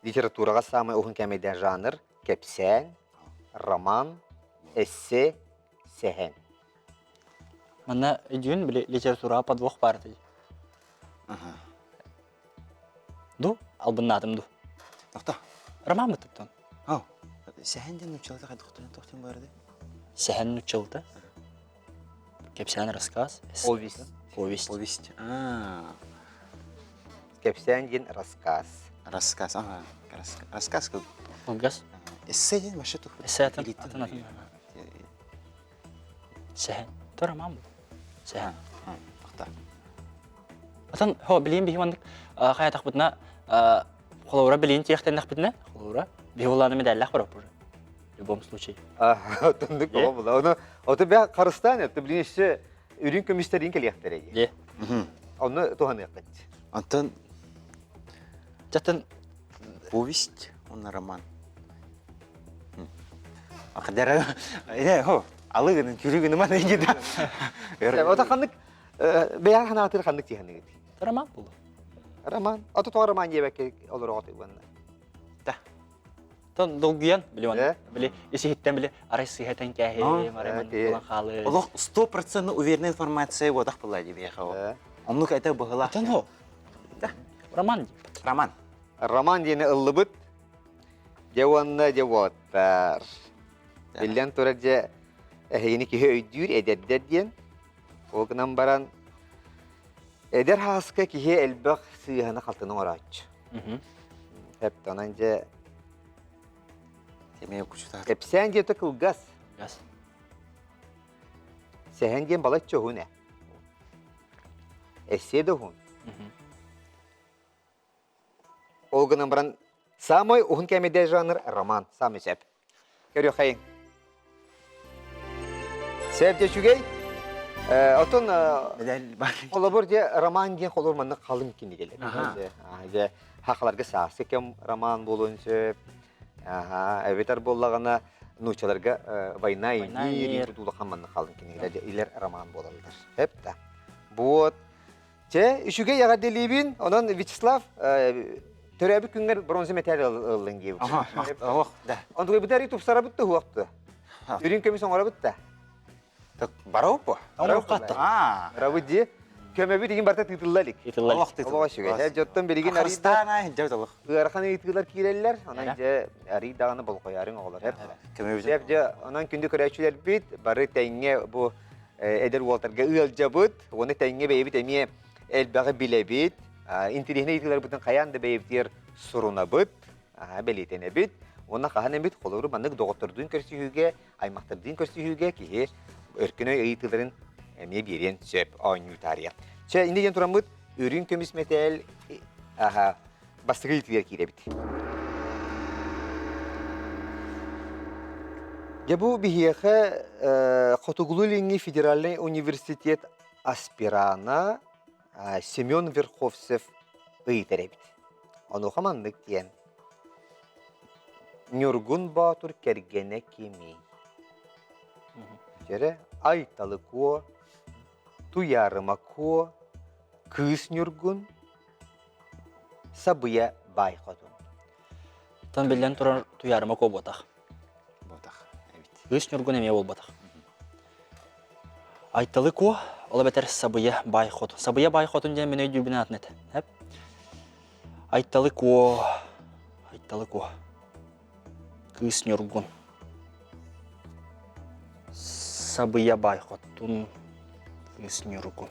Литератураға самай ұғын кәмейдәқ жанр кәпсән, роман, эссе, сәхен. Мана үйден литератураға подвох барды. Ду, албыннадым ду. Тоқта. Роман бұтыптан. Ау. Сәхенден ұчалды қайдықтың барды? Сәхен ұчылды. Кепсән рассказ. Повесть. Повесть. Повесть. Кәпсән ген рассказ. Рассказ. Рассказ. Ұлғас. Эссейден башы тұқыр. Эссе атын. Сәхен. То роман бұл. Сәхен. Тоқта. Атын, білейін беймандық қаятақ бұтына қолауыра білейін тияқтандақ бұтына. Қолауыра. Бейоланы медаллақ барап бұр. В любом случае. Отындық оға бұла. Оны оты бәқ қарыстан өтті білін іші үрін көмістерін келияқтар әге. Оны туғаны яққат. Антон, Жатын, повесть, он роман. Ақдары, алығының күрігінің мана егеді. Ота қандық, бәяр қанағатыр қандық тияқаны кеті. роман бұл. Роман. Ота туға роман ебәкке олар оғаты бұғанна. Тон долгуян, білейін. Э? Білей, есі хиттен білей, арай сыйхатан кәхем, арайман болан қалы. Олық 100% уверенная информация одақ бұла деп еқі. Омнық әті бұғыла. Атын хо. Роман. Роман. Роман дені ыллы бұд, жауанна жауаттар. Білден тұра жа әйіні кеге өйдір әдердер ден. Оғынан баран әдер хасқа кеге әлбәқ сыйғаны қалтының орачы. Әптанан жа Темею күшітар. Кәпсән деті кылгас. Газ. Сәхен ден балат чоғуна. Әсе де хун. Оғынан баран самой ұғын кәмеде жанр роман. Самый сәп. Көрі қайын. Sebde şugey. Otun Bedel bak. olabur diye roman diye olur manna kalın kini gelir. Aha. Je haklarga sahsi kem roman bulunca. Aha, evetar bollagana nuçalarga vayna Vayna inir inir. tutulu manna kalın kini gelir. İler roman bolalır. Hep de. Bu Че, şugey yaga delibin, onun Vyacheslav törəbi künger bronze medal aldın gibi. Aha, oh, da. Onu bu da YouTube sara bitti huaktı. Ha. Ürün kömü sonra bitti. Так, барау по? Onu kattı. А, Rabu diye kömü bir digin barta titullar. Yıtıllar. Allah ты. Allah şugey. Her jottan berigin arida. Христана, жауталык. Iğarxana yitkiler kireller. Onun je ari dağını bol koyarın oğlar hep. Кеме Hep je onun kündü körəçüler bit, barı tenge bu Eder Walter'ga ıal jabut, onu tenge beybit emiye elbağı bile bit. İntirihine yitkiler bütün kayan da beybitir suruna bit. Belitene bit. Ona kahane bit koluru manık doktorduğun körsühüge, aymaktırdığın körsühüge ki örkünü yitkilerin emiye birin söp aynı tarihe. Çe indi yan turamut ürün kömüs metal bastığı yitkiler kire bit. Bu bihiyaha Kotoglulingi Federalny Universitet aspirana Semyon Verkhovsev ıydırebit. Onu hamanlık diyen Nurgun Batur kergene kimi. Jere aytalı ko, tuyarıma ko, kız Nurgun, sabıya baykodun. Tan bilden turar tuyarıma ko botak. Ботах. Evet. Кыыс нюргун эме бол батак. Айталы ко, ола бетер сабыя бай хотун. Сабыя бай хотун ден мене дүбүнө атнет. Хеп. Айталы ко. Кыыс нюргун. Сабыя бай хотун. Кыыс нюргун.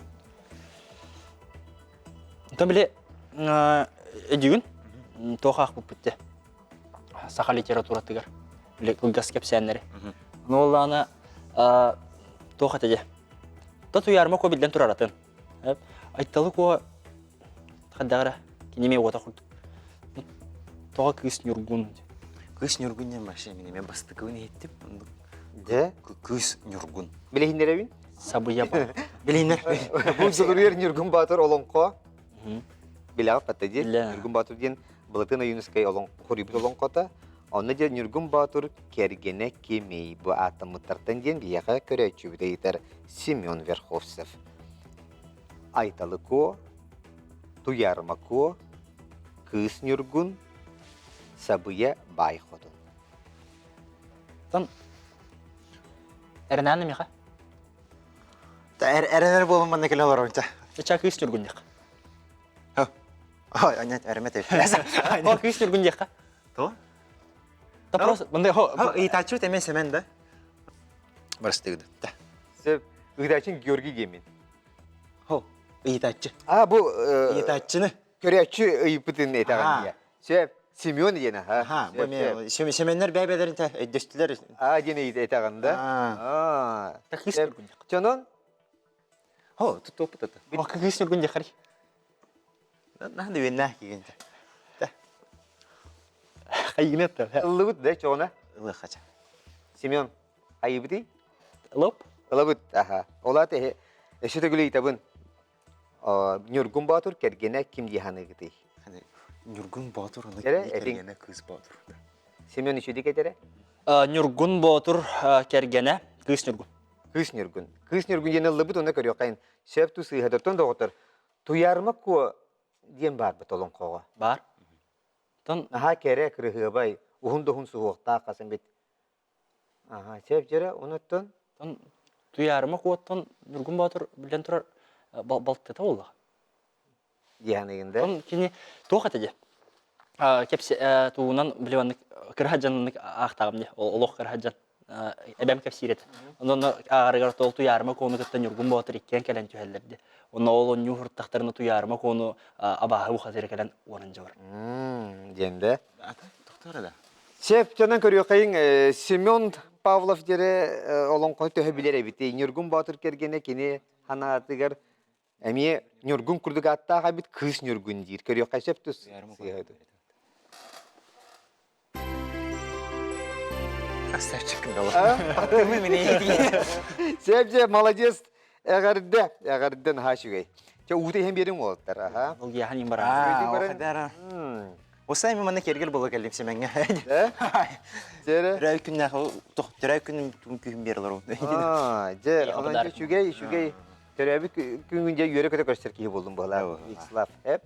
Там биле эдигүн тохак бу битте. Саха литература тыгар. Биле кылгас кепсәннәре. Нолланы тоха теде. Тату ярма ко билден тураратын. Айталы ко хадагара кинеме ота курд. Тоха кыс нюргун. Кыз нюргуннан башы менеме бастыгын еттип, De, кыз нюргун. bilehinlere bin. Сабыя бар. Билейнер. Bu zuluyer Nurgun Batur olonko. Bilağı patadı. Bila. Nurgun Batur diyen balıtına Yunuskay olon koribit olonkota. Onu diye Nurgun Batur kergene kimi bu atımı tartan diyen biyağı körəçü bir yeter Semyon Verkhovsev. Aytalı ko, tuyarma ko, kız Nurgun, sabıya bayhodun. Тан эрнаны миха. Та эренер болман мана келе алар онча. Ча кыс нюргун дек. Ой, анят эремет. О кыс нюргун дек. То? Та просто мындай хо. И тачу темен семен да. Барстыгды. Да. Seb, ıgdaçın Georgi Gemin. Хо, и тачы. Bu И тачыны. körəçü ıyıpıtın etağın Aha. diye. Seb, Semyon diyene ha. Ага, бу мен семеннер бәбелерин та дөстүлөр. Diyene etağında. Та кыс нюргун дек. Çonon Хо, тут опыт. О кыс нюргун дек хари. Нахны веннах киген. Да. Кайгынет та. ılıbıt da çoğuna. Ылы хача. Semyon ayıbıtı. Лоп. Ilıbıt. Aha. Ola te eşite gülü itabın. Nurgun Batur kergene kim dihanı gıtı. Hani Нургун Батур аны Эре, кергене кыз Батур. Semyon işi ketere. Нюргун ботур кергене кыс нюргун. Kız Nurgun. Kız Nurgun yine ılıbıt ona körüyor kayın. Seb tu sıhhadatın da otur. Tuyarmak ko diyen var bet olon koğa. Бар. Тан Aha kere kırığı bay. Uhun da hun soğukta kasın bit. Aha seb jere unuttun. тан туярыма куаттан нюргун ботур билден турар балты та олла. Dihanı ginde. Тан кини тоха теде. Кепсе туунан билеваннык кырхаджаннык ахтагым де. Олох кырхаджан. Эбем кепсирет. Онон агыргар тол туярыма кону кыттан нюргун ботур иккен келен түһеллерди. Оны олон нюхурттактарына туярыма кону абахы бухазыр келен орынжы бар. Diyende. Ата, доктор да. Seb candan körüyor kayın. Semyon Pavlov jere olon koy töhe bilere biti. Nurgun Batur kergene kini hana atıgar. Emiye Nurgun kurduk atta habit kız Nurgun dir. Körüyor kay seb tu sıhhadı. Красавчик кындала. Атымы мене еди. Себже молодец. Эгерден хашугай. Че уты хем берин олттар. Аха. Ол яхан имбара. О кадара. Осай мен мана кергел бола келдим семенге. Жере. Төрәй күннә төрәй күннән күн берләр ул. Же анан шугай төрәби күнгүнҗә йөрәк көтә көстер ки булдым бала. Икслав хеп.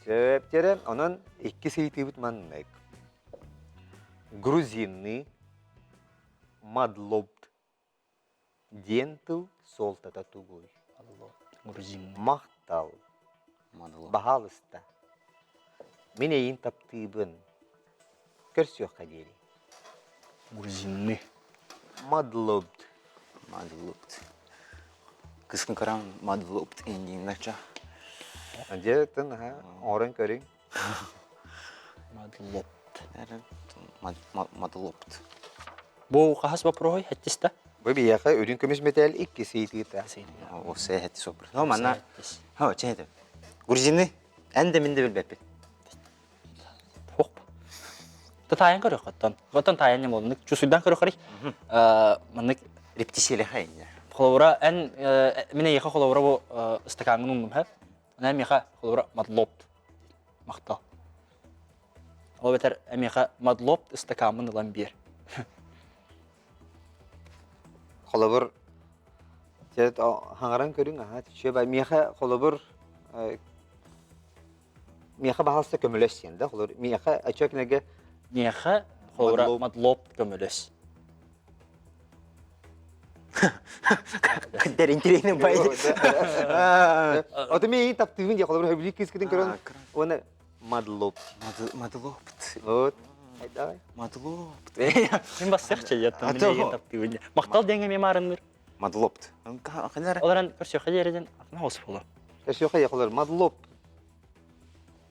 Сөп тере анан 2 сейти бит маннык. Грузинный мадлобт дентл солтата тугой. Грузин. Мактал. Бахалыста. Минейин таптыбын. Көрсөк кадери. Грузинны. Мадлобт. Мадлупт. Кыскын каран мадлупт индин нача. Анже тын орын көрүң. Мадлоп. Мадлупт. Бу кахас бапрой хаттиста. Бу бияка өрүн көмөс метел 2 сейти та. Осай хәтти сопр. Но мана. Ха, чәйдә. Грузинны әнде миндә белбәп. Хок. Татаян көрөк каттан. Каттан таян не болдык. Чусуйдан көрөк карый. Мынык Рептисияле хайня. холовра эн менә яха холовра бу стаканын уннум һәп. Ана миха холовра мадлоп. Мактал. Ол бетер миха мадлоп стаканын ламбир. Холобур Жет хаңаран көрүң шөбә миха холобур миха бахалса көмөлөсен да холор миха ачакнеге Миха холовра мадлоп көмөлөс. Кадәр интересный бай. Ото мей таптыгын я холобур хәбли кискеден көрөн оны мадлоп. Мадлупт. Вот. Давай. Мадлупт. Мин бассак чәйәттә менә таптыгын. Мактал деңгә мемарынныр. Мадлупт. Кадәр. Оларан көрсө хәҗәрдән атна хос була. Кешөкә я холор мадлоп.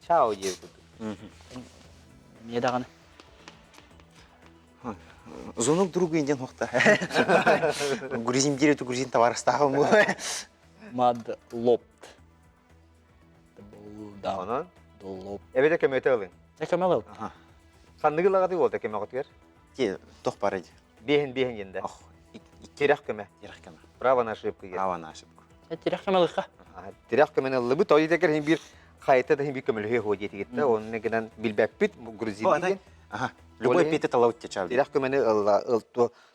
Чао дип. Мие даганы. Зонок другу инден хокта. Грузин дире ту грузин товар стагым. Мадлоп. Да. Анан Долоп. эбеде көмөтөлүн. Чәкәмәл. Ага. Хандыгы лагаты болду көмөгөтөр. Ке тох паради. Бехин енде. Ах, Тирах көмө. ярах кана. Право на ошибку. Ава нашып. Тирах кәмәлгә. Тирах көмөнө лыбы той декер хим бир хайта да хим бир көмөлгө хоҗет кетти. Оны гынан билбәппит грузин деген. Ага. Любой пете талаут течав. Тирах көмөнө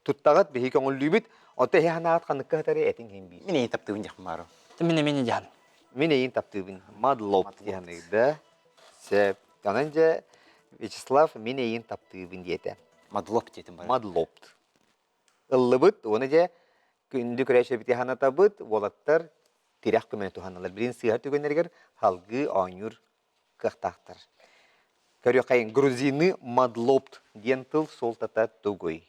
туттагат бехи көңүллүбүт. Ота ханаат каныкка тари этин хим бир. Мине тапты ундак мару. Мене жан. Мен эйин таптыбын. Мадлоп дегенде. Сеп. Ананже Вячеслав мен эйин таптыбын диете. Мадлоп детим бар. Мадлоп. Ыллыбыт, оны же күндү күрәшә бит ханатабыт, волаттар тирах көмөнө туханалар. Бирин сыйар түгөннәргә халгы анюр кахтактар. Көрө кайын грузины мадлопт дентл солтата тугой.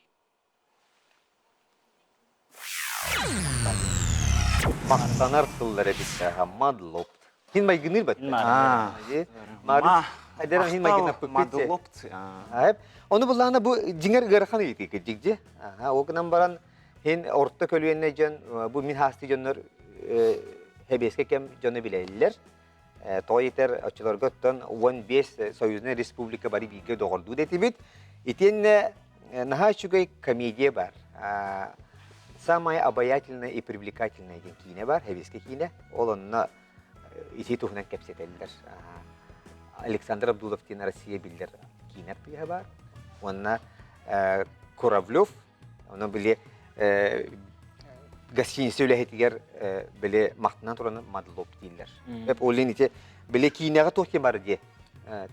Мактанар тыллары бит мадлопт. Хин майгыныр бат. Мар. Айдар хин майгына көппетсе. Мадлопт. Айып. Оны буллана бу жиңер гырхан ити кежигде. О кынан баран хин орта көлүенне жан бу мин хасты жаннар хебеске кем жаны билелер. Тойтер очыларготтан 15 Союзный республика бари биге догорду детибит. Итенне наха чугай комедия бар. Самая обаятельная и привлекательная кине бар, хебеске кине. Ол онна ити тухнан кепсетелдер. Александр Абдулов тен Россия билдер кинер тыга бар. Онна Куравлев, оны биле гостиница үләһетигер биле мактынан тураны мадлоп дилер. Хеп олен ите биле кинега тохке бар ди.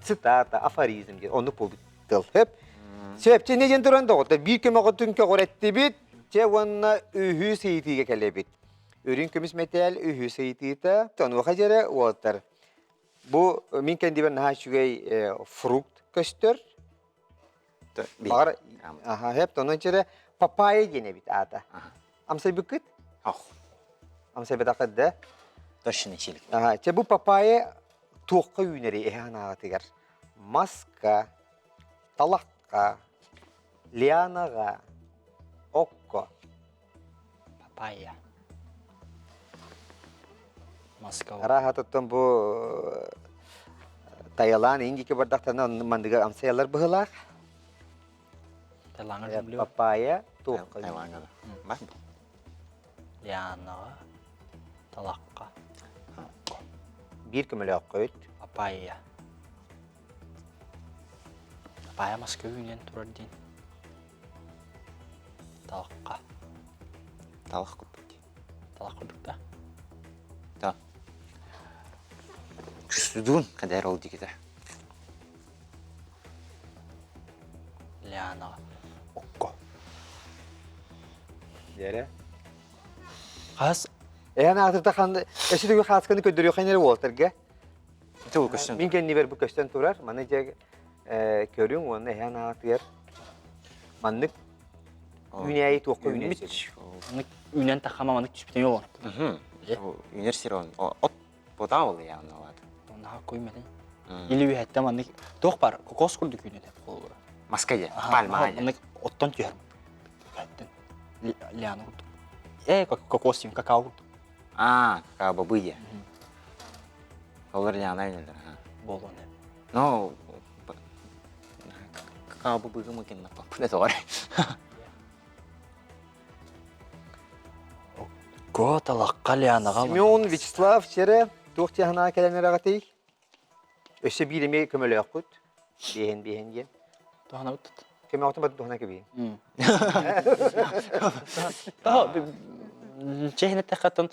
Цитата, афоризм ди. Оны побиттел. Хеп себепче неден туранда гота бир кемеге түнкө горетти бит. Че онна үһү сейтиге келебит. Өрүн көмүс метал үһү сейтита. Тону хажара уоттар. Бу мин кендибен нахачугай фрукт көстөр. Бар. Аха, хеп тону чере папайя гене бит ата. Амсай букыт? Ах. Амсай бедакыт да. Точно чилик. Аха, че бу папайя туққа үйнери эханагатыгар. Маска, талаққа, лианаға, окко. Папайя. Москва. Арахатыттан бу Таиланд индики бардактан мандыга амсаялар быһылар. Тайлаңар жымлю. Папайя туаққа. Тайлаңа да. Бар. Лианаға. Талаққа. Bir kömele koyut. Папайя. Папайя Москва үйінен тұрар дейін. Талаққа. Талақ күппет. Талақ құрдық та. Та. Күстүдүн кадар ол дигите. Лианаға. Окко. Yere. Қас Ana atırta kandı. Eşi de haskını ködürüyor kanere Walter'ga. Тул көстөн. Min kendi ver bu köşten turar. Mana jag körüň onu ana atır. Manlık Üneyi toqqa üneyi. үйінен тақама маны түспітен ел оны. Университет от подавал я на лад. Онаға көймеді. Елі үйәтті маны тоқ бар, кокос күрді күйіне деп қолы бұра. Маская, пальма. Маны оттан түйерім. Үйәттін. Лианы құрдық. Кокос дейін, какао құрдық. Какао бабыя. Олар яна үйнелер. Бол оны. Но какао бабыга мыкен на папы тор. Готалаққа Лианаға. Simeon Vyacheslav çere toqti hana kelenlere gatay. Öşe bilimi kömele yakut. Behen gen. Тоғана өттіт. Keme otomatik tohna kebi. Чехіне тәқаттын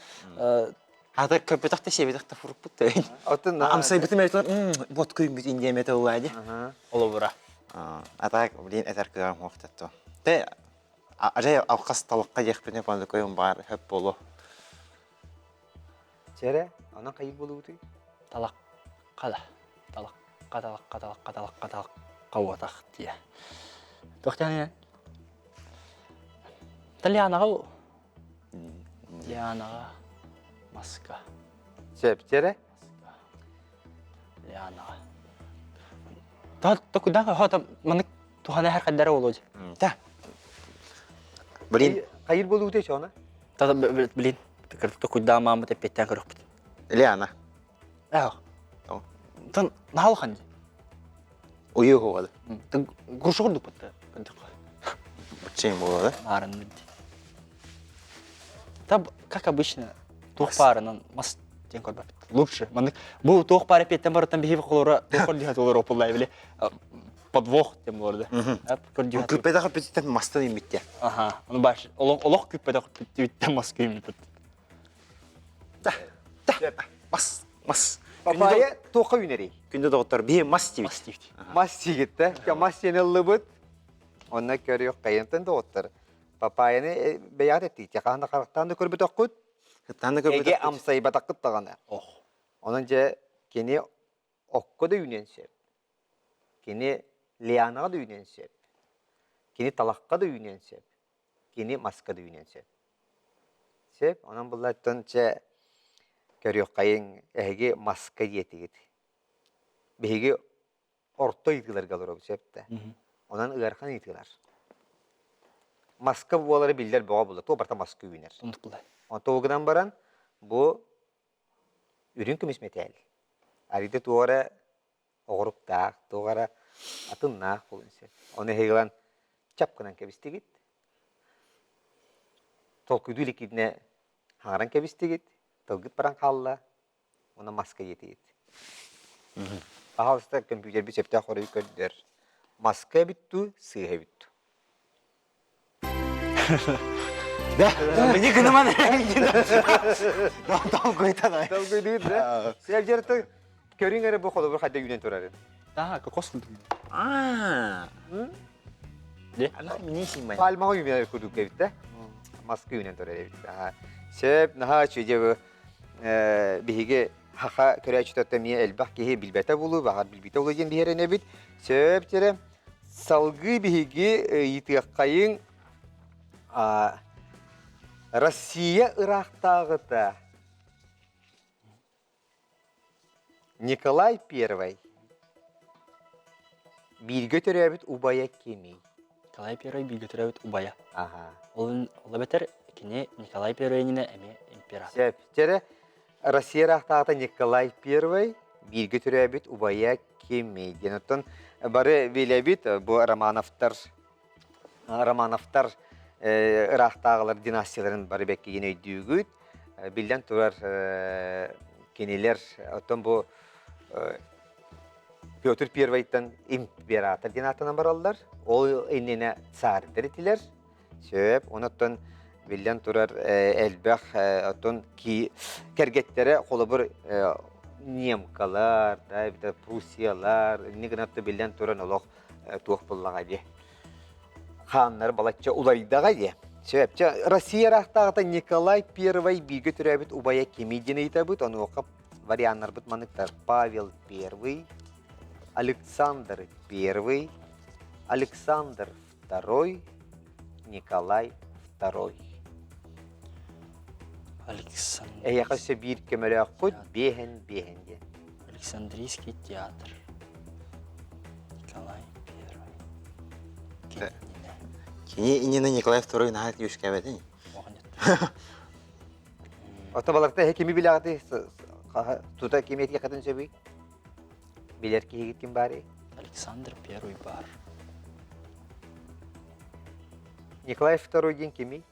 Ата көпетақта себетақта фурып бұтты. Otun Амсай бітім әйтілер, вот көйім біт индия мәті олайды. олы бұра. Ата білейін әтер көйім уақытты. Те, ажай алқас талыққа декпіне банды көйім бар, хөп болу. çere ana kayıp bulutu. Талаққа да. Талаққа отақ дия. Тоқтан Лианаға ол. Лианаға Москва. Çere. Лианаға. Та кудаға хота маны тухана һәр кадәр олоҗ. Та. Білейін, Kayıp bulutu çona. Та билин. Та куда мама те петтен кырык бит. Лиана, Ау. Та нахал ханди. уйы қоғады. Та грушу курдук бит. Бұтчайым болады. Арын бит. Та как обычно тух парынан мас тен көрбәп. Лучше. Маны бу тух пары петтен баратан бихи колора тух дигәт олар опылай биле. Подвох тем булды. Ап көрдү. Күппетақы петтен мастан емітте. Ага. Аны баш. Олох күппәдә биттен Москва имит. Мас. Papaya toqa üneri. Күнді доғыттар бейі мас дейбіт. Мас дивди. Mas çigitте. Ya mas yenilli bud. Onna körüyor kayıntın doğuttur. Papaya'nı beyat etti. Yakağında karaktan da körbü toqut. Хыттанды Ege көппетақ amsayı batakıt dağına. Ох. Onunca keni okko da ünensep. Keni lianağa da ünensep. Keni talakka da ünensep. Keni maska da ünensep. Sep, onun bunlardan görüyor kayın ege maska diyeti git. Bihigi orta yitiler kalır o septe. Ondan ıgarkan yitiler. Maska bu oları bildiler boğa bulur. Toparta maska üner. Тундук булай. On toğudan baran bu ürün kümis metal. Aride tuğara oğrup dağ, tuğara atın nağ bulunsa. Onu hegelan çapkınan kebisti git. Tolkudu likidine hangaran kebisti git. Tolgit baran kalla. Ona maska yeti git. Ahasta kompüter bir septe xoruyu kördür. Maska bittu, sığhe bittu. Мені күніман Там көйтан Tolkudu değil de. Sevcerti körün ere bu xolu bir xayda yünen turarın. Да, кокос курдук. Allah mini simay. Palmağı yümen kurduk evde. Maska yünen turarın evde. Sep naha çöce bu bihige haqa köreçi tutamiye elbah ki bilbete bulu bahar bilbete olacağın bir yere nebit. Sep tere salgı bihige yitiqayın Россия Irak'tağıda Nikolay I bir götürübüt ubaya kimi. Николай I билге төрөбүт убая. Aha. Ол бетер кини Николай I-нине эми император. Sep tere Россия Irak'tağıda Nikolay I bir götürübüt ubaya kimi. Denotun barı bilebit bu Romanovlar Романовтар ырақтағылар династияларын бары бәкке ене өйдігіт. Білден тұрар кенелер, оттан бұл Петр Первайттан император динатынан баралдар. Ол енене царьдар етілер. Сөп, онаттан білден тұрар әлбәқ, оттан кәргеттері қолы бір немкалар, Пруссиялар, негінатты білден тұран олық туық боллаға де. Ханнар балатча улайдаға де. Сөп, Россия рақтағыта Николай I бигі түрәбіт убая кемейдені етабыт, оны оқып варианттар бұт манықтар. Павел I, Александр I, Александр II, Николай II. Александр. Әйеқасы бір кемелі құд бейін де. Александрийский театр. Николай I. Кені инені Николай II нағат юшка бәді. Ота балақта кеми білағды, тута кеметке қатын сөбей? Білер кейгет кем бары? Александр I бар. Николай II ден кеми?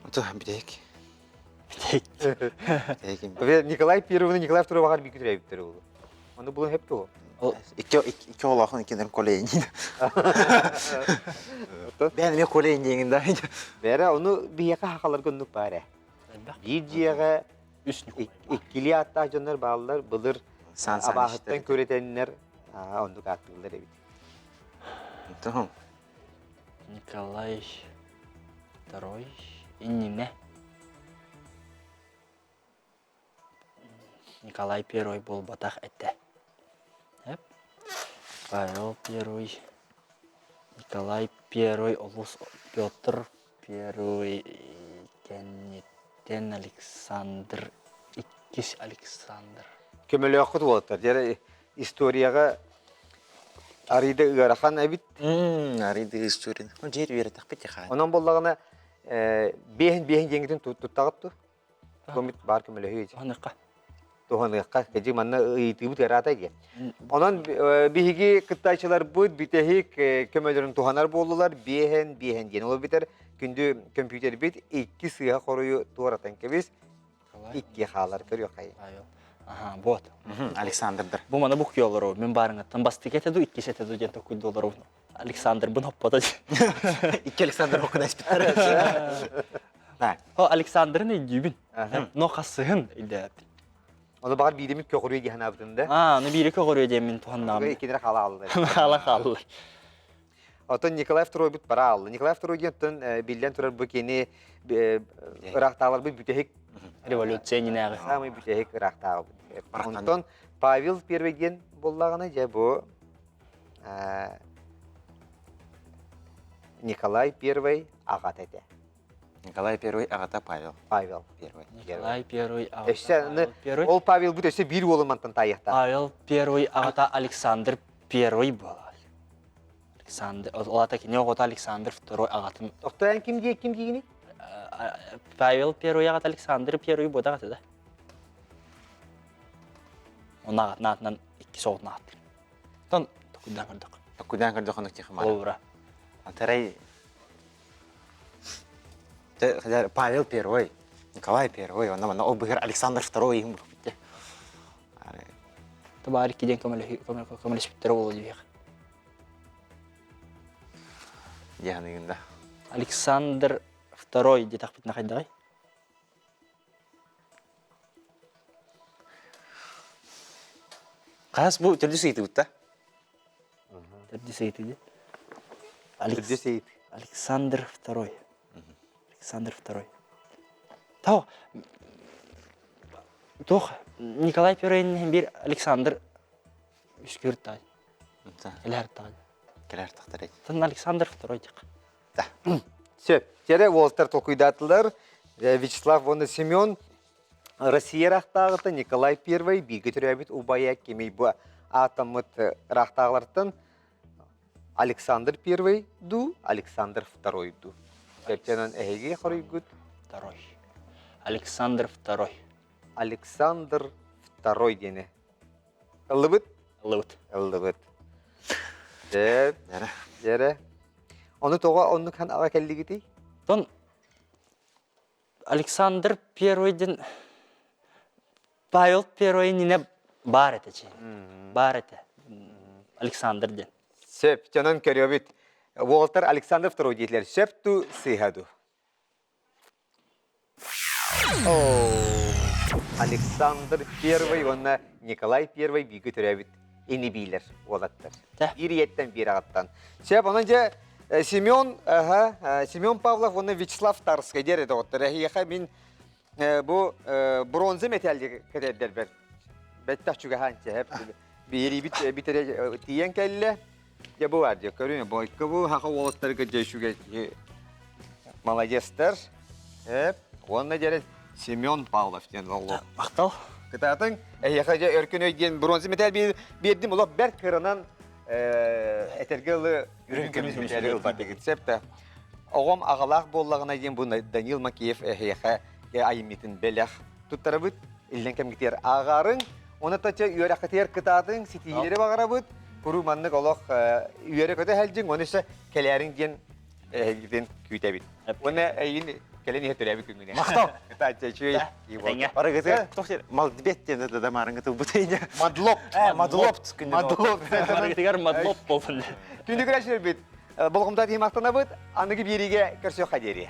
Ота бідейк. Николай I-ны Николай II бағар бейкі түрі әйіптері болу. Оны бұлын хеп тұғы? Икі олақын екендерін колейін дейді. Бәні мен колейін дейін да. Бәрі, оны бейеқа хақалар көндік бәрі. Bir ciğe ikili hatta canlar bağlılar bulur abahıttan köretenler onu katılır evet. Tamam. Николай II. İnnine. Николай I бол батақ әтті. Павел I. Николай I. Олыс Петр I. Кеннеттен Александр. Иккис Александр. Kömeli okut oldular. Yani istoriyaga arıyda ıgarakan ebit. Арыды историяны. Он жер бері тақпет яқа. Ondan bollağına behin jengidin tuttağıttı. Komit bar kömeli hüyece. Оныққа. Toğanı kacı manna ıyıtıbıt yarata ge. Ondan bihigi kıttayçılar bud bitehik kömelerin toğanar boldular. Behin jeni ol biter. Kündü kompüter bit iki sıyha koruyu tuğratan kebiz. İki xalar körüyor kayı. Ага, вот. Александрдыр. Бұл мана бұқ елору. Мен барыңа таңбастық етеді, иккес етеді ден токуй доллару. Александр бұн оппады. Икі Александр оқын әспеттір. О, Александрын өйдейбін. Но қасығын өйдейбін. Onu bağır bildiğimiz kökürüye gihen abdında. Onu biri kökürüye demin tuğannağım. İkinci xala aldı. Xala xallar. Otan Nikolay II bit para aldı. Nikolay II gentten bilden turar bu keni Irak'talar bir bütehik Revolütsiyoninağı. samı bütehik Irak'tağı. Ondan Pavel I gen bollağına ja bu Nikolay I ağat ete. Николай I, ағата Павел Pavel. I. Николай I, Eşe Павел I. ol Pavel bu eşe bir olmantan tayıqta. Павел I, ағата Александр I болады. Александр, олата не оғыта Александр II ағатын. Oqtayan kim diyeni? Павел I ағат Александр I болады ағаты да. Оның ағатын атынан екі соғытын ағатын. Тон, тұқыдан көрдік. Күдән көрді қонық тегі мара. Олыра. Антарай... Павел I, Николай I, онна ол бұғыр Александр II ең бұқ бітті. Табар киден көмелеспеттері болу дейбек. Яғынығында. Александр II де тақпетіне қайдағай? Қас бұл түрді сейті бұтта? Түрді сейті де. Türkçe seyit. Александр II. Александр II. Тау. Тоқ, Николай I бір Александр үшкер тағай. Келер тағай. Келер тақтар еді. Тын Александр II деқ. Söp. Jere Волтер Толкуйдатлар, Вячеслав Вон Семен, Россия рахтағыты Николай I бигі түрәбіт убая кемей бұ атамыт рахтағылартын Александр I ду, Александр II ду. Сөптенен әйге қорыйгүт. II. Александр II. Александр II дені. Ылыбыт? Лыут. Ылыбыт. Сөп. Jere. Оны тоға онны хан аға келлигити. Тон Александр Первойден Павел Первой не бар это чи. Бар это. Александр ден. Сөп, жанан көрөбүт. Уолтер Александр II дейлер. Сөп ту сыйхаду. Александр I, онна Николай I бигі төрөбүт. Ини билер, олаттар. Да. Ириеттен бир ағаттан. Сөп, онан же Семен Павлов, оны Вячеслав Тарский дер еді оттыр. Ехе мен bu bronze metalli kaderler ber. Bettah çünkü hançe hep biri bitere tiyen kelle. Ya bu var diyor. Görüyor musun? Bu haka olatları gece şu Молодецтер. Hep onunla gelen Semyon Pavlov diyen Allah. Мақтал. Kıtatın yakaca örkün ödyen bronze metal bir ettim ola ber kırınan etergeli ürünümüz metali ıldı gitsep de. Oğam ağalaq bollağına diyen bu Danil Makiyev yaka aymitin belak tuttarabıt ilden kem gider ağarın ona taça üyere kater kıtatın sitileri bağırabıt kuru manlık olaq üyere kötü helcin onu ise kelerin diyen giden kütebit. Ona eyin keleni hetülebi küngüne. Maqtav. Taça şöyle iyi oldu. Тәңе. Бара гыты тохтер малдибет ден да марыңгы ту бутайня. Madlop. Мадлоп түскүндө. Madlop. Тегер мадлоп болсын. Күндү көрәшер бит. Болғымда дейм ақтанабыт, анығы береге көрсөк қадері.